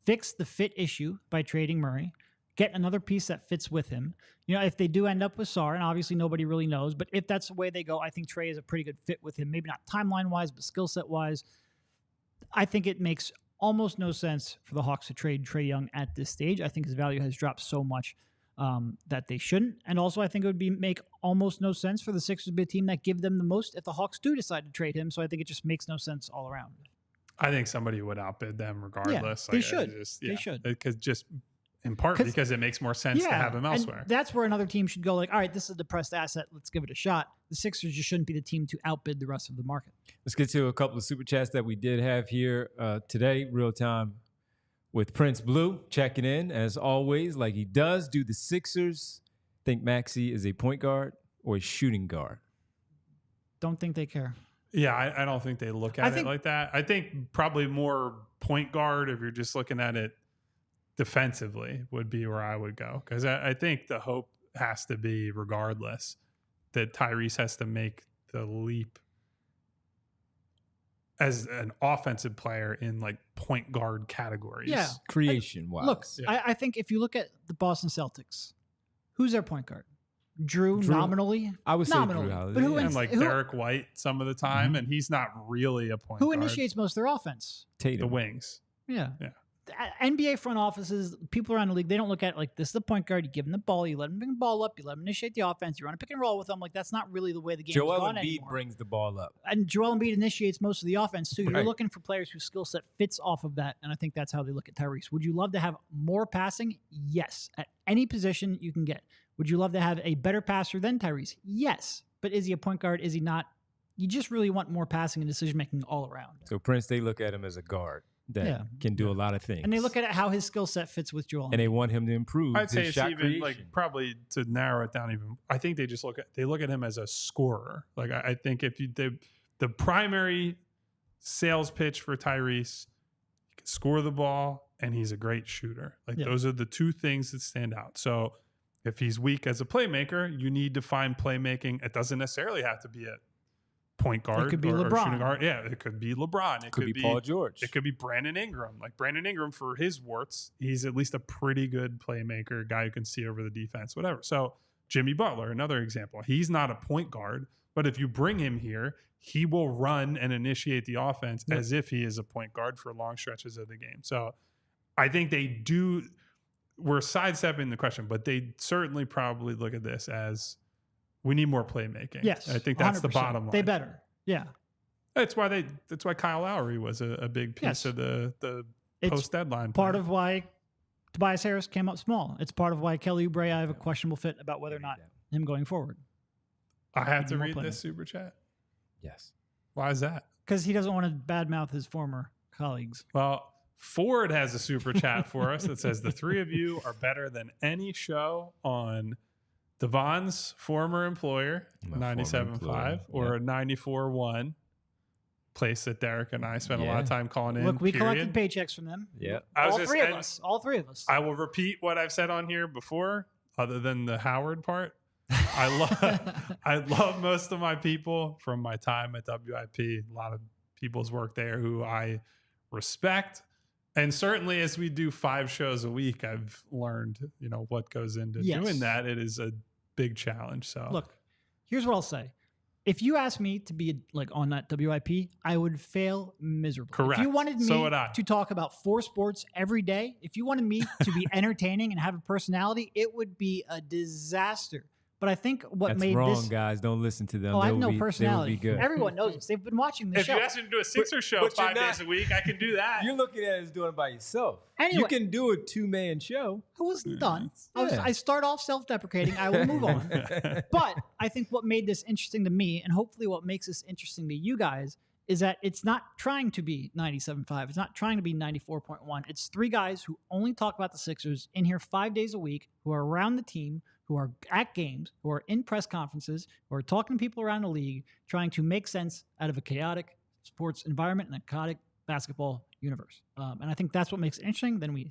fix the fit issue by trading Murray, get another piece that fits with him. If they do end up with Sarr, and obviously nobody really knows, but if that's the way they go, I think Trae is a pretty good fit with him. Maybe not timeline-wise, but skill set-wise. I think it makes almost no sense for the Hawks to trade Trae Young at this stage. I think his value has dropped so much that they shouldn't. And also, I think it would make almost no sense for the Sixers to be a team that give them the most if the Hawks do decide to trade him. So I think it just makes no sense all around. I think somebody would outbid them regardless. Yeah, they should. They should. Because just in part because it makes more sense to have him elsewhere. And that's where another team should go like, all right, this is a depressed asset. Let's give it a shot. The Sixers just shouldn't be the team to outbid the rest of the market. Let's get to a couple of super chats that we did have here today, real time, with Prince Blue checking in as always, like he does. Do the Sixers think Maxey is a point guard or a shooting guard? Don't think they care. Yeah, I don't think they look at it like that. I think probably more point guard, if you're just looking at it defensively, would be where I would go. Because I think the hope has to be, regardless, that Tyrese has to make the leap as an offensive player in like point guard categories. Yeah. Creation-wise. Look, I think if you look at the Boston Celtics, who's their point guard? Drew nominally? I would say nominally. Drew Holiday. But who And like Derek White some of the time, and he's not really a point guard. Who initiates most of their offense? Tatum. The wings. Yeah. Yeah. NBA front offices, people around the league, they don't look at it like this is the point guard. You give him the ball, you let him bring the ball up, you let him initiate the offense, you run a pick and roll with him. Like, that's not really the way the game is gone Embiid anymore. brings the ball up. And Joel Embiid initiates most of the offense, too. You're Right. looking for players whose skill set fits off of that, and I think that's how they look at Tyrese. Would you love to have more passing? Yes. At any position you can get. Would you love to have a better passer than Tyrese? Yes. But is he a point guard? Is he not? You just really want more passing and decision-making all around. So, Prince, they look at him as a guard that can do a lot of things. And they look at how his skill set fits with Joel. And they want him to improve I'd say his it's shot even creation. like probably to narrow it down even. I think they just look at him as a scorer. Like I think if you the primary sales pitch for Tyrese, he can score the ball and he's a great shooter. Like those are the two things that stand out. So if he's weak as a playmaker, you need to find playmaking. It doesn't necessarily have to be a point guard. It could be or LeBron. shooting guard. Yeah, it could be LeBron. It could be Paul George. It could be Brandon Ingram. Like Brandon Ingram, for his warts, he's at least a pretty good playmaker, guy who can see over the defense, whatever. So Jimmy Butler, another example. He's not a point guard, but if you bring him here, he will run and initiate the offense as if he is a point guard for long stretches of the game. So I think they do. We're sidestepping the question, but they certainly probably look at this as we need more playmaking. Yes. I think that's 100%. the bottom line. They better. Yeah. That's why Kyle Lowry was a big piece of the post deadline. Part of why Tobias Harris came up small. It's part of why Kelly Oubre, I have a questionable fit about whether or not him going forward. I have to Even more read plenty. this super chat. Yes. Why is that? Because he doesn't want to badmouth his former colleagues. Well, Ford has a super chat for us that says the three of you are better than any show on Devon's former employer, My 97.5 former or employer. 94.1, place that Derek and I spent a lot of Yeah. time calling in. Look, we period. collected paychecks from them. Yeah. I was All just- three of and us. All three of us. I will repeat what I've said on here before, other than the Howard part. I love most of my people from my time at WIP. A lot of people's work there who I respect. And certainly as we do 5 shows a week, I've learned, what goes into doing that. It is a big challenge. So Look, here's what I'll say. If you asked me to be on that WIP, I would fail miserably. Correct. If you wanted me So would I. to talk about 4 sports every day, if you wanted me to be entertaining and have a personality, it would be a disaster. But I think what That's made wrong, this... guys. Don't listen to them. Oh, I They have will no be- personality. They will be good. Everyone knows this. They've been watching the if show. you ask me to do a Sixers show but you're 5 days a week, I can do that. You're looking at it as doing it by yourself. Anyway. You can do a 2-man show. I wasn't done. Yeah. I start off self-deprecating. I will move on. But I think what made this interesting to me, and hopefully what makes this interesting to you guys, is that it's not trying to be 97.5. It's not trying to be 94.1. It's 3 guys who only talk about the Sixers in here 5 days a week, who are around the team, who are at games, who are in press conferences, who are talking to people around the league, trying to make sense out of a chaotic sports environment and a chaotic basketball universe. And I think that's what makes it interesting. Then we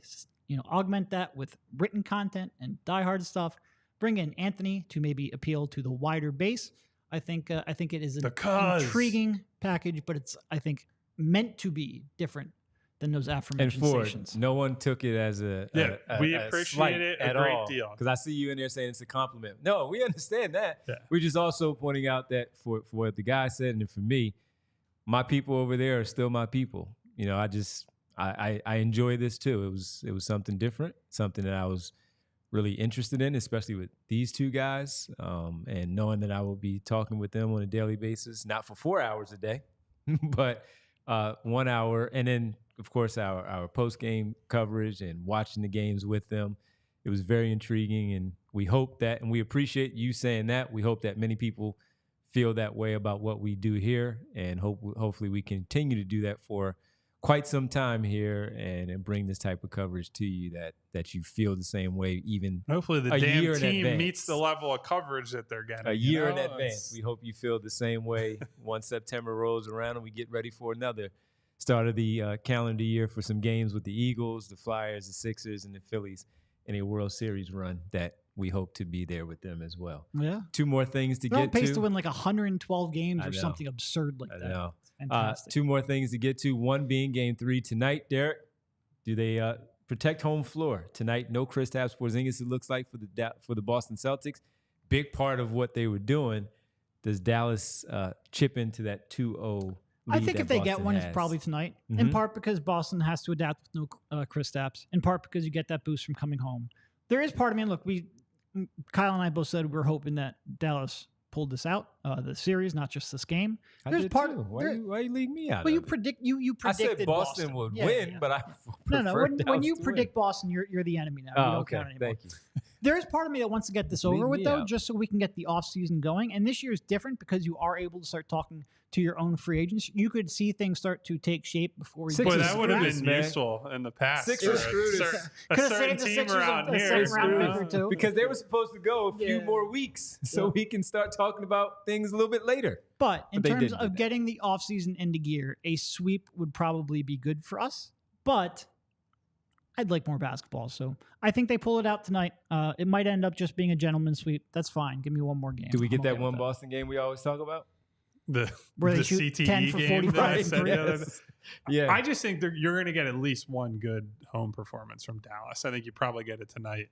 augment that with written content and diehard stuff. Bring in Anthony to maybe appeal to the wider base. I think it is an intriguing package, but it's, I think, meant to be different than those And aforementioned Ford, stations. no one took it as a we a appreciate slight it at a great all. deal. Because I see you in there saying it's a compliment. No, we understand that. Yeah. We're just also pointing out that for what the guy said, and for me, my people over there are still my people. I enjoy this too. It was something different, something that I was really interested in, especially with these 2 guys, and knowing that I will be talking with them on a daily basis, not for 4 hours a day, but 1 hour, and then of course our post game coverage and watching the games with them. It was very intriguing, and we hope that, and we appreciate you saying that. We hope that many people feel that way about what we do here, and hopefully we continue to do that for quite some time here, and bring this type of coverage to you that you feel the same way, even Hopefully the a damn year in team advance. meets the level of coverage that they're getting. a year in It's- advance. We hope you feel the same way once September rolls around and we get ready for another start of the calendar year for some games with the Eagles, the Flyers, the Sixers, and the Phillies in a World Series run that we hope to be there with them as well. Yeah. 2 more things to They're on get pace to. to win like 112 games I or know. something absurd like I that. know. It's fantastic. 2 more things to get to. One being Game 3 tonight. Derek, do they protect home floor tonight? No Kristaps Porzingis, it looks like, for the Boston Celtics. Big part of what they were doing. Does Dallas chip into that 2-0 lead I think that if they get Boston one, has? it's probably tonight. In Mhm. part because Boston has to adapt with no Kristaps. In part because you get that boost from coming home. There is part of me. Look, Kyle and I both said we're hoping that Dallas pulled this out, the series, not just this game. I There's did part. too. there- Why you leave me out? well, you of it? predict you I predicted said Boston would Yeah, win, yeah. but I No. prefer When Dallas you to predict Boston, you're the enemy now. win. You Oh, don't okay. count anymore. Thank you. There is part of me that wants to get this Leave over with, me though, out. just so we can get the offseason going. And this year is different because you are able to start talking to your own free agents. You could see things start to take shape before we Sixers Boy, get to that the would have draft. been man. useful in the past. Sixers for screwed us. a Could've certain saved the team Sixers around a here. second round screwed pick or us. two. Because they were supposed to go a few Yeah. more weeks, so Yeah. we can start talking about things a little bit later. But in But they terms didn't do of that. getting the offseason into gear, a sweep would probably be good for us. But I'd like more basketball. So I think they pull it out tonight. It might end up just being a gentleman's sweep. That's fine. Give me one more game. Do we get I'm that okay one with Boston game we always talk about? The Where they the shoot CTE 10 for game that I 45 said the other day. Yes. Yeah. I just think you're going to get at least one good home performance from Dallas. I think you probably get it tonight.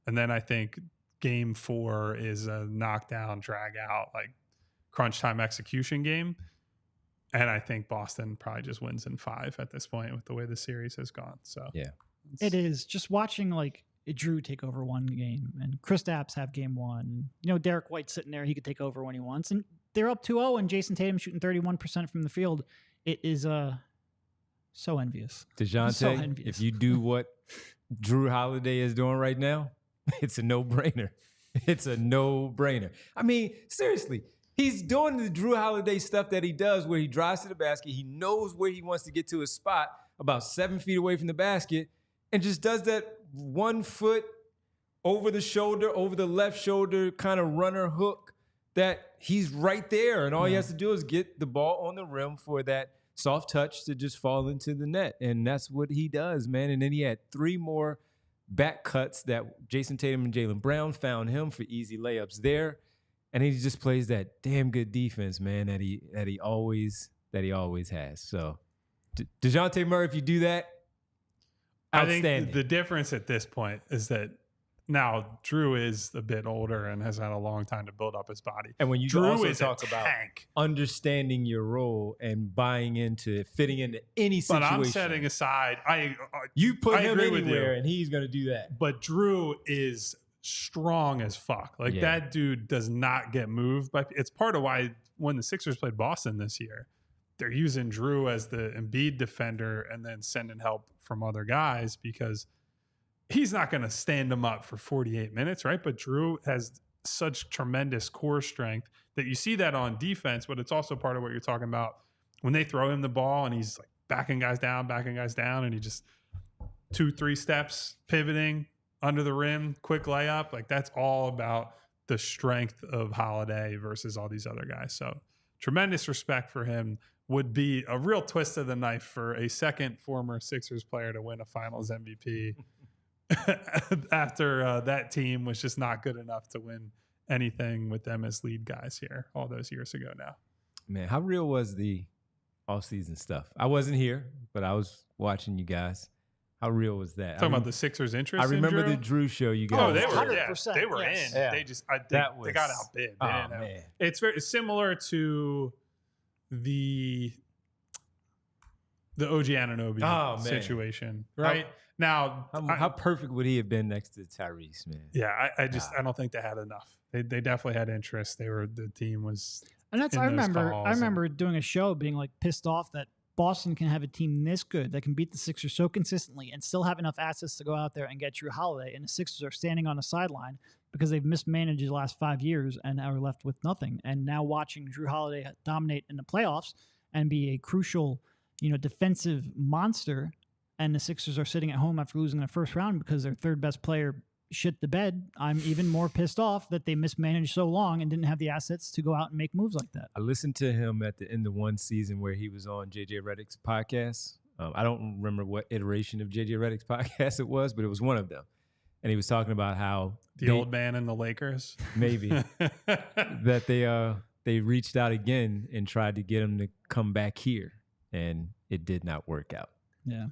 And then I think game 4 is a knockdown, drag out, like crunch time execution game. And I think Boston probably just wins in 5 at this point with the way the series has gone. So Yeah. It is just watching like Drew take over one game and Kristaps have game 1. Derek White sitting there, he could take over when he wants. And they're up 2-0 and Jason Tatum shooting 31% from the field. It is so envious. DeJounte, So envious. if you do what Drew Holiday is doing right now, it's a no-brainer. It's a no-brainer. I mean, seriously, He's doing the Drew Holiday stuff that he does where he drives to the basket. He knows where he wants to get to his spot about 7 feet away from the basket and just does that 1 foot over the shoulder, over the left shoulder kind of runner hook that he's right there. And all he has to do is get the ball on the rim for that soft touch to just fall into the net. And that's what he does, man. And then he had 3 more back cuts that Jason Tatum and Jaylen Brown found him for easy layups there. And he just plays that damn good defense, man, that he always has. So Dejounte Murray, if you do that, outstanding. I think the difference at this point is that now Drew is a bit older and has had a long time to build up his body. And when you Drew also is talk about understanding your role and buying into fitting into any situation. But I'm setting aside. You put I him agree with anywhere you. and he's going to do that. But Drew is strong as fuck. Like that dude does not get moved by. It's part of why when the Sixers played Boston this year, they're using Drew as the Embiid defender and then sending help from other guys because he's not going to stand him up for 48 minutes, right? But Drew has such tremendous core strength that you see that on defense, but it's also part of what you're talking about when they throw him the ball and he's like backing guys down, and he just 2-3 steps, pivoting under the rim, quick layup. Like that's all about the strength of Holiday versus all these other guys. So tremendous respect for him. Would be a real twist of the knife for a second former Sixers player to win a Finals MVP after that team was just not good enough to win anything with them as lead guys here all those years ago now. Man, how real was the offseason stuff? I wasn't here, but I was watching you guys. How real was that? Talking about the Sixers' interest. I remember in Drew? the Drew show you guys. Oh, they were 100%, they were yes. in. Yeah. They just they got outbid. They didn't have, it's very similar to the OG Anunoby situation, right? How perfect would he have been next to Tyrese, man? Yeah, I don't think they had enough. They definitely had interest. The team was. And that's I remember doing a show being like pissed off that Boston can have a team this good that can beat the Sixers so consistently and still have enough assets to go out there and get Drew Holiday, and the Sixers are standing on the sideline because they've mismanaged the last 5 years and are left with nothing. And now watching Drew Holiday dominate in the playoffs and be a crucial, defensive monster, and the Sixers are sitting at home after losing the first round because their third best player shit the bed, I'm even more pissed off that they mismanaged so long and didn't have the assets to go out and make moves like that. I listened to him at the end of one season where he was on JJ Redick's podcast. I don't remember what iteration of JJ Redick's podcast it was, but it was one of them. And he was talking about how the old man and the Lakers, maybe that they reached out again and tried to get him to come back here, and it did not work out. Yeah.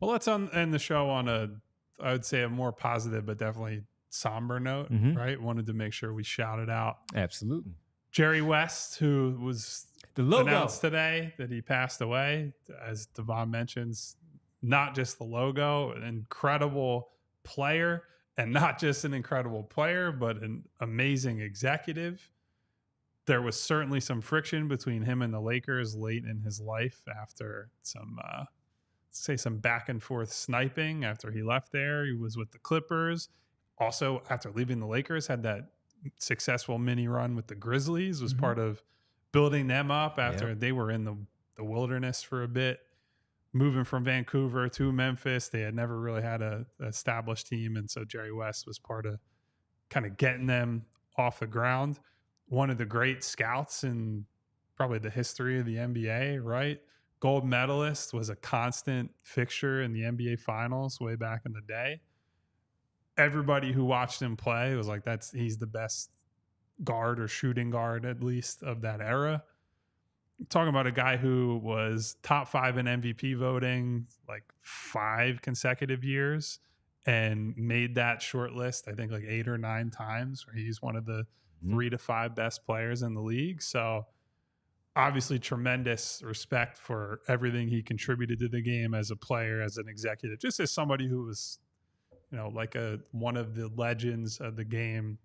Well, let's end the show on I would say a more positive, but definitely somber note, right? Wanted to make sure we shouted out. Absolutely. Jerry West, who was announced today that he passed away, as Devon mentions, not just the logo, an incredible player, and not just an incredible player, but an amazing executive. There was certainly some friction between him and the Lakers late in his life after some back and forth sniping after he left there. He was with the Clippers. Also, after leaving the Lakers, had that successful mini run with the Grizzlies, was part of building them up after they were in the wilderness for a bit. Moving from Vancouver to Memphis, they had never really had an established team. And so Jerry West was part of kind of getting them off the ground. One of the great scouts in probably the history of the NBA, right? Gold medalist, was a constant fixture in the NBA Finals way back in the day. Everybody who watched him play was like, he's the best guard or shooting guard, at least, of that era. Talking about a guy who was top 5 in MVP voting like 5 consecutive years and made that short list, I think like 8 or 9 times, where he's one of the 3 to 5 best players in the league. So obviously tremendous respect for everything he contributed to the game as a player, as an executive, just as somebody who was, like one of the legends of the game.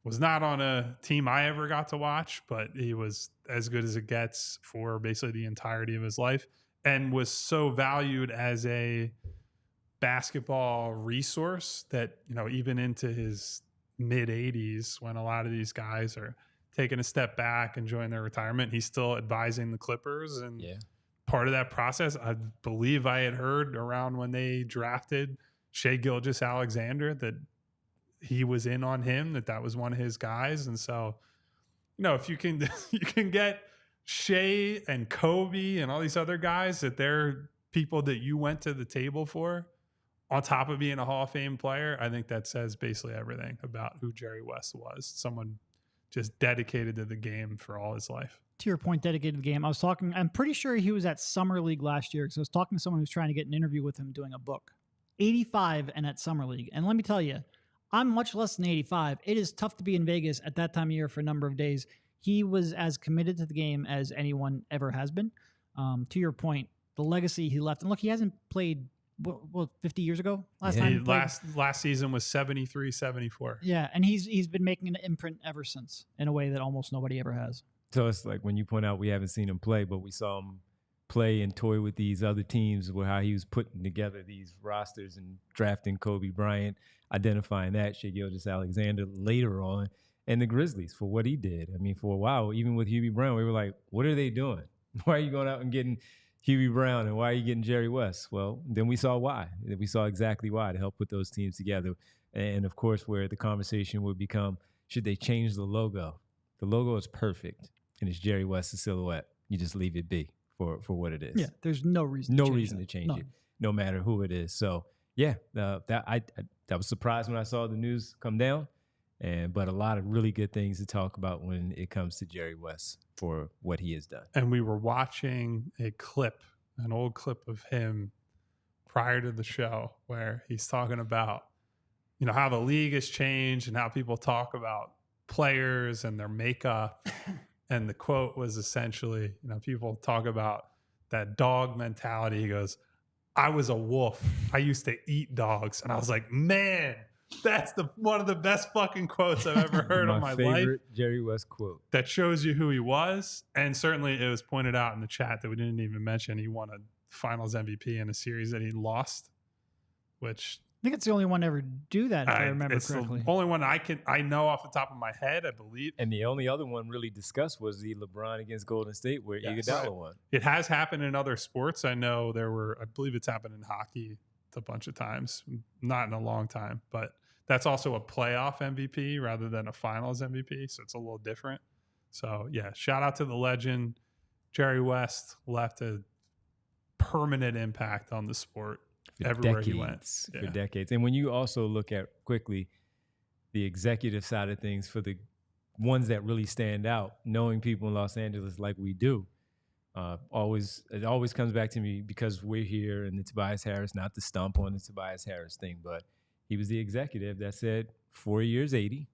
Was not on a team I ever got to watch, but he was as good as it gets for basically the entirety of his life, and was so valued as a basketball resource that, even into his mid 80s, when a lot of these guys are taking a step back, enjoying their retirement. He's still advising the Clippers. And part of that process, I believe I had heard around when they drafted Shai Gilgeous-Alexander that he was in on him, that was one of his guys. And so, if you can get Shai and Kobe and all these other guys that they're people that you went to the table for, on top of being a Hall of Fame player, I think that says basically everything about who Jerry West was. Someone just dedicated to the game for all his life. To your point, dedicated to the game. I'm pretty sure he was at Summer League last year because I was talking to someone who's trying to get an interview with him doing a book. 85 and at Summer League. And let me tell you, I'm much less than 85. It is tough to be in Vegas at that time of year for a number of days. He was as committed to the game as anyone ever has been. To your point, the legacy he left. And look, he hasn't played, 50 years ago? Last season was 73, 74. Yeah, and he's been making an imprint ever since in a way that almost nobody ever has. So it's like when you point out we haven't seen him play, but we saw him play and toy with these other teams, with how he was putting together these rosters and drafting Kobe Bryant, identifying that, Shai Gilgeous-Alexander later on, and the Grizzlies for what he did. I mean, for a while, even with Hubie Brown, we were like, what are they doing? Why are you going out and getting Hubie Brown, and why are you getting Jerry West? Well, then we saw why. We saw exactly why, to help put those teams together. And of course, where the conversation would become, should they change the logo? The logo is perfect, and it's Jerry West's silhouette. You just leave it be for what it is. Yeah, there's no reason to change it, no matter who it is. So yeah, that was surprised when I saw the news come down, but a lot of really good things to talk about when it comes to Jerry West for what he has done. And we were watching an old clip of him prior to the show where he's talking about, how the league has changed and how people talk about players and their makeup. And the quote was essentially, people talk about that dog mentality. He goes, I was a wolf. I used to eat dogs. And I was like, man, that's one of the best fucking quotes I've ever heard in my life. Jerry West quote. That shows you who he was. And certainly it was pointed out in the chat that we didn't even mention he won a finals MVP in a series that he lost, which I think it's the only one to ever do that, if I remember correctly. It's the only one I know off the top of my head, I believe. And the only other one really discussed was the LeBron against Golden State, where Iguodala won. It has happened in other sports. I know I believe it's happened in hockey a bunch of times, not in a long time, but that's also a playoff MVP rather than a finals MVP, so it's a little different. So yeah, shout out to the legend. Jerry West left a permanent impact on the sport. Everywhere he went. For decades. And when you also look at quickly the executive side of things for the ones that really stand out, knowing people in Los Angeles like we do, it always comes back to me because we're here and the Tobias Harris, not to stump on the Tobias Harris thing, but he was the executive that said 4 years, 80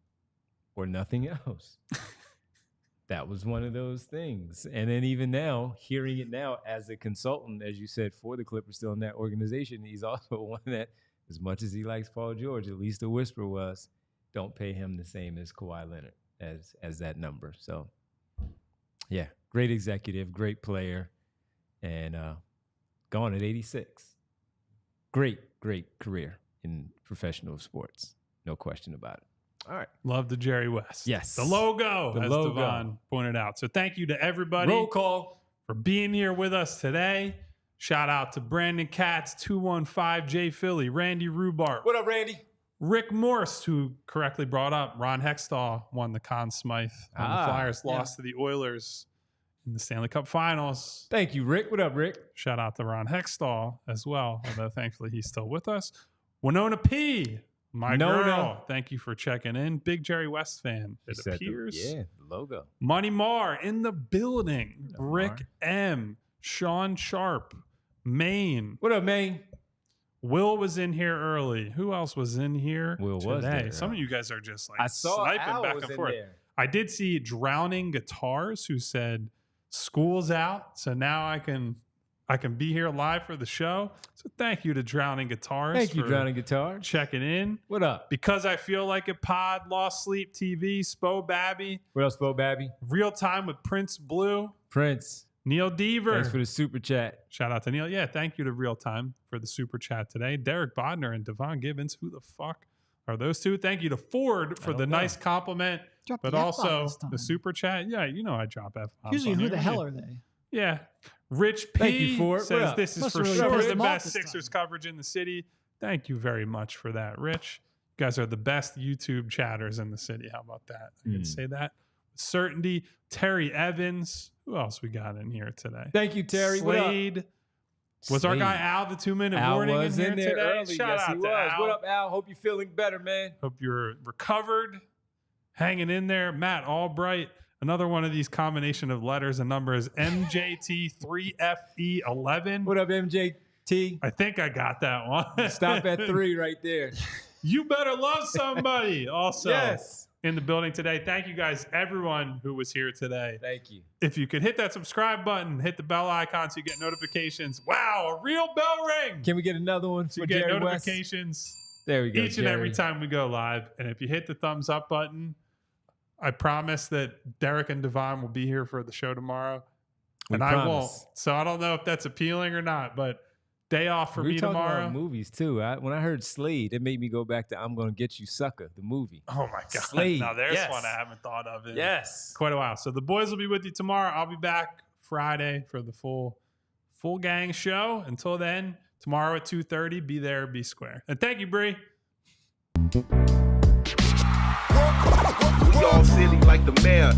or nothing else. That was one of those things. And then even now, hearing it now as a consultant, as you said, for the Clippers still in that organization, he's also one that, as much as he likes Paul George, at least the whisper was, don't pay him the same as Kawhi Leonard as that number. So, yeah, great executive, great player, and gone at 86. Great career in professional sports. No question about it. All right. Love the Jerry West. Yes. The logo, as Devon pointed out. So thank you to everybody. Roll call. For being here with us today. Shout out to Brandon Katz, 215, Jay Philly, Randy Rubart. What up, Randy? Rick Morse, who correctly brought up Ron Hextall won the Conn Smythe. The Flyers lost to the Oilers in the Stanley Cup Finals. Thank you, Rick. What up, Rick? Shout out to Ron Hextall as well, although thankfully he's still with us. Winona P., my girl, thank you for checking in. Big Jerry West fan, it appears. The logo. Money Marr in the building. Rick M. Sean Sharp. Maine. What up, Maine? Will was in here early. Who else was in here Will today? Was there. Some of you guys are just like I saw sniping Al back was and in forth. there. I did see Drowning Guitars who said school's out, so now I can be here live for the show. So thank you to Drowning Guitars. Thank you, Drowning Guitars. Checking in. What up? Because I Feel Like It Pod, Lost Sleep TV, Spo Babby. What else, Spo Babby? Real Time with Prince Blue. Prince. Neil Deaver. Thanks for the super chat. Shout out to Neil. Yeah, thank you to Real Time for the super chat today. Derek Bodner and Devon Givens. Who the fuck are those two? Thank you to Ford for the nice compliment Drop but the F-bomb also this time. the super chat. Yeah, you know I drop F-bombs. Usually, on who here, the yeah. hell are they? Yeah. Rich P Thank you for it. What says up? this is Must for have really sure pissed the him off best this Sixers time. coverage in the city. Thank you very much for that, Rich. You guys are the best YouTube chatters in the city. How about that? I can say that. Certainty. Terry Evans. Who else we got in here today? Thank you, Terry. What up? Slade. Was our guy Al the 2-minute Al warning was in here in there today? early. Shout Yes, out he to was. Al. What up, Al? Hope you're feeling better, man. Hope you're recovered, hanging in there. Matt Albright, another one of these combination of letters and numbers, MJT3FE11. What up, MJT? I think I got that one. Stop at 3 right there. You better love somebody. Also Yes. in the building today. Thank you guys, everyone who was here today. Thank you. If you could hit that subscribe button, hit the bell icon so you get notifications. Wow, a real bell ring. Can we get another one So for you get Jerry West? notifications There we go. each and every Jerry. time we go live. And if you hit the thumbs up button, I promise that Derek and Devon will be here for the show tomorrow. We I won't. promise. So I don't know if that's appealing or not, but day off for We me talking tomorrow. about movies too. When I heard Slade, it made me go back to "I'm Gonna Get You, Sucker," the movie. Oh my God. Slade. Now there's Yes. one I haven't thought of in Yes. quite a while. So the boys will be with you tomorrow. I'll be back Friday for the full gang show. Until then, tomorrow at 2:30, be there, be square. And thank you, Bree. We all silly like the mayor.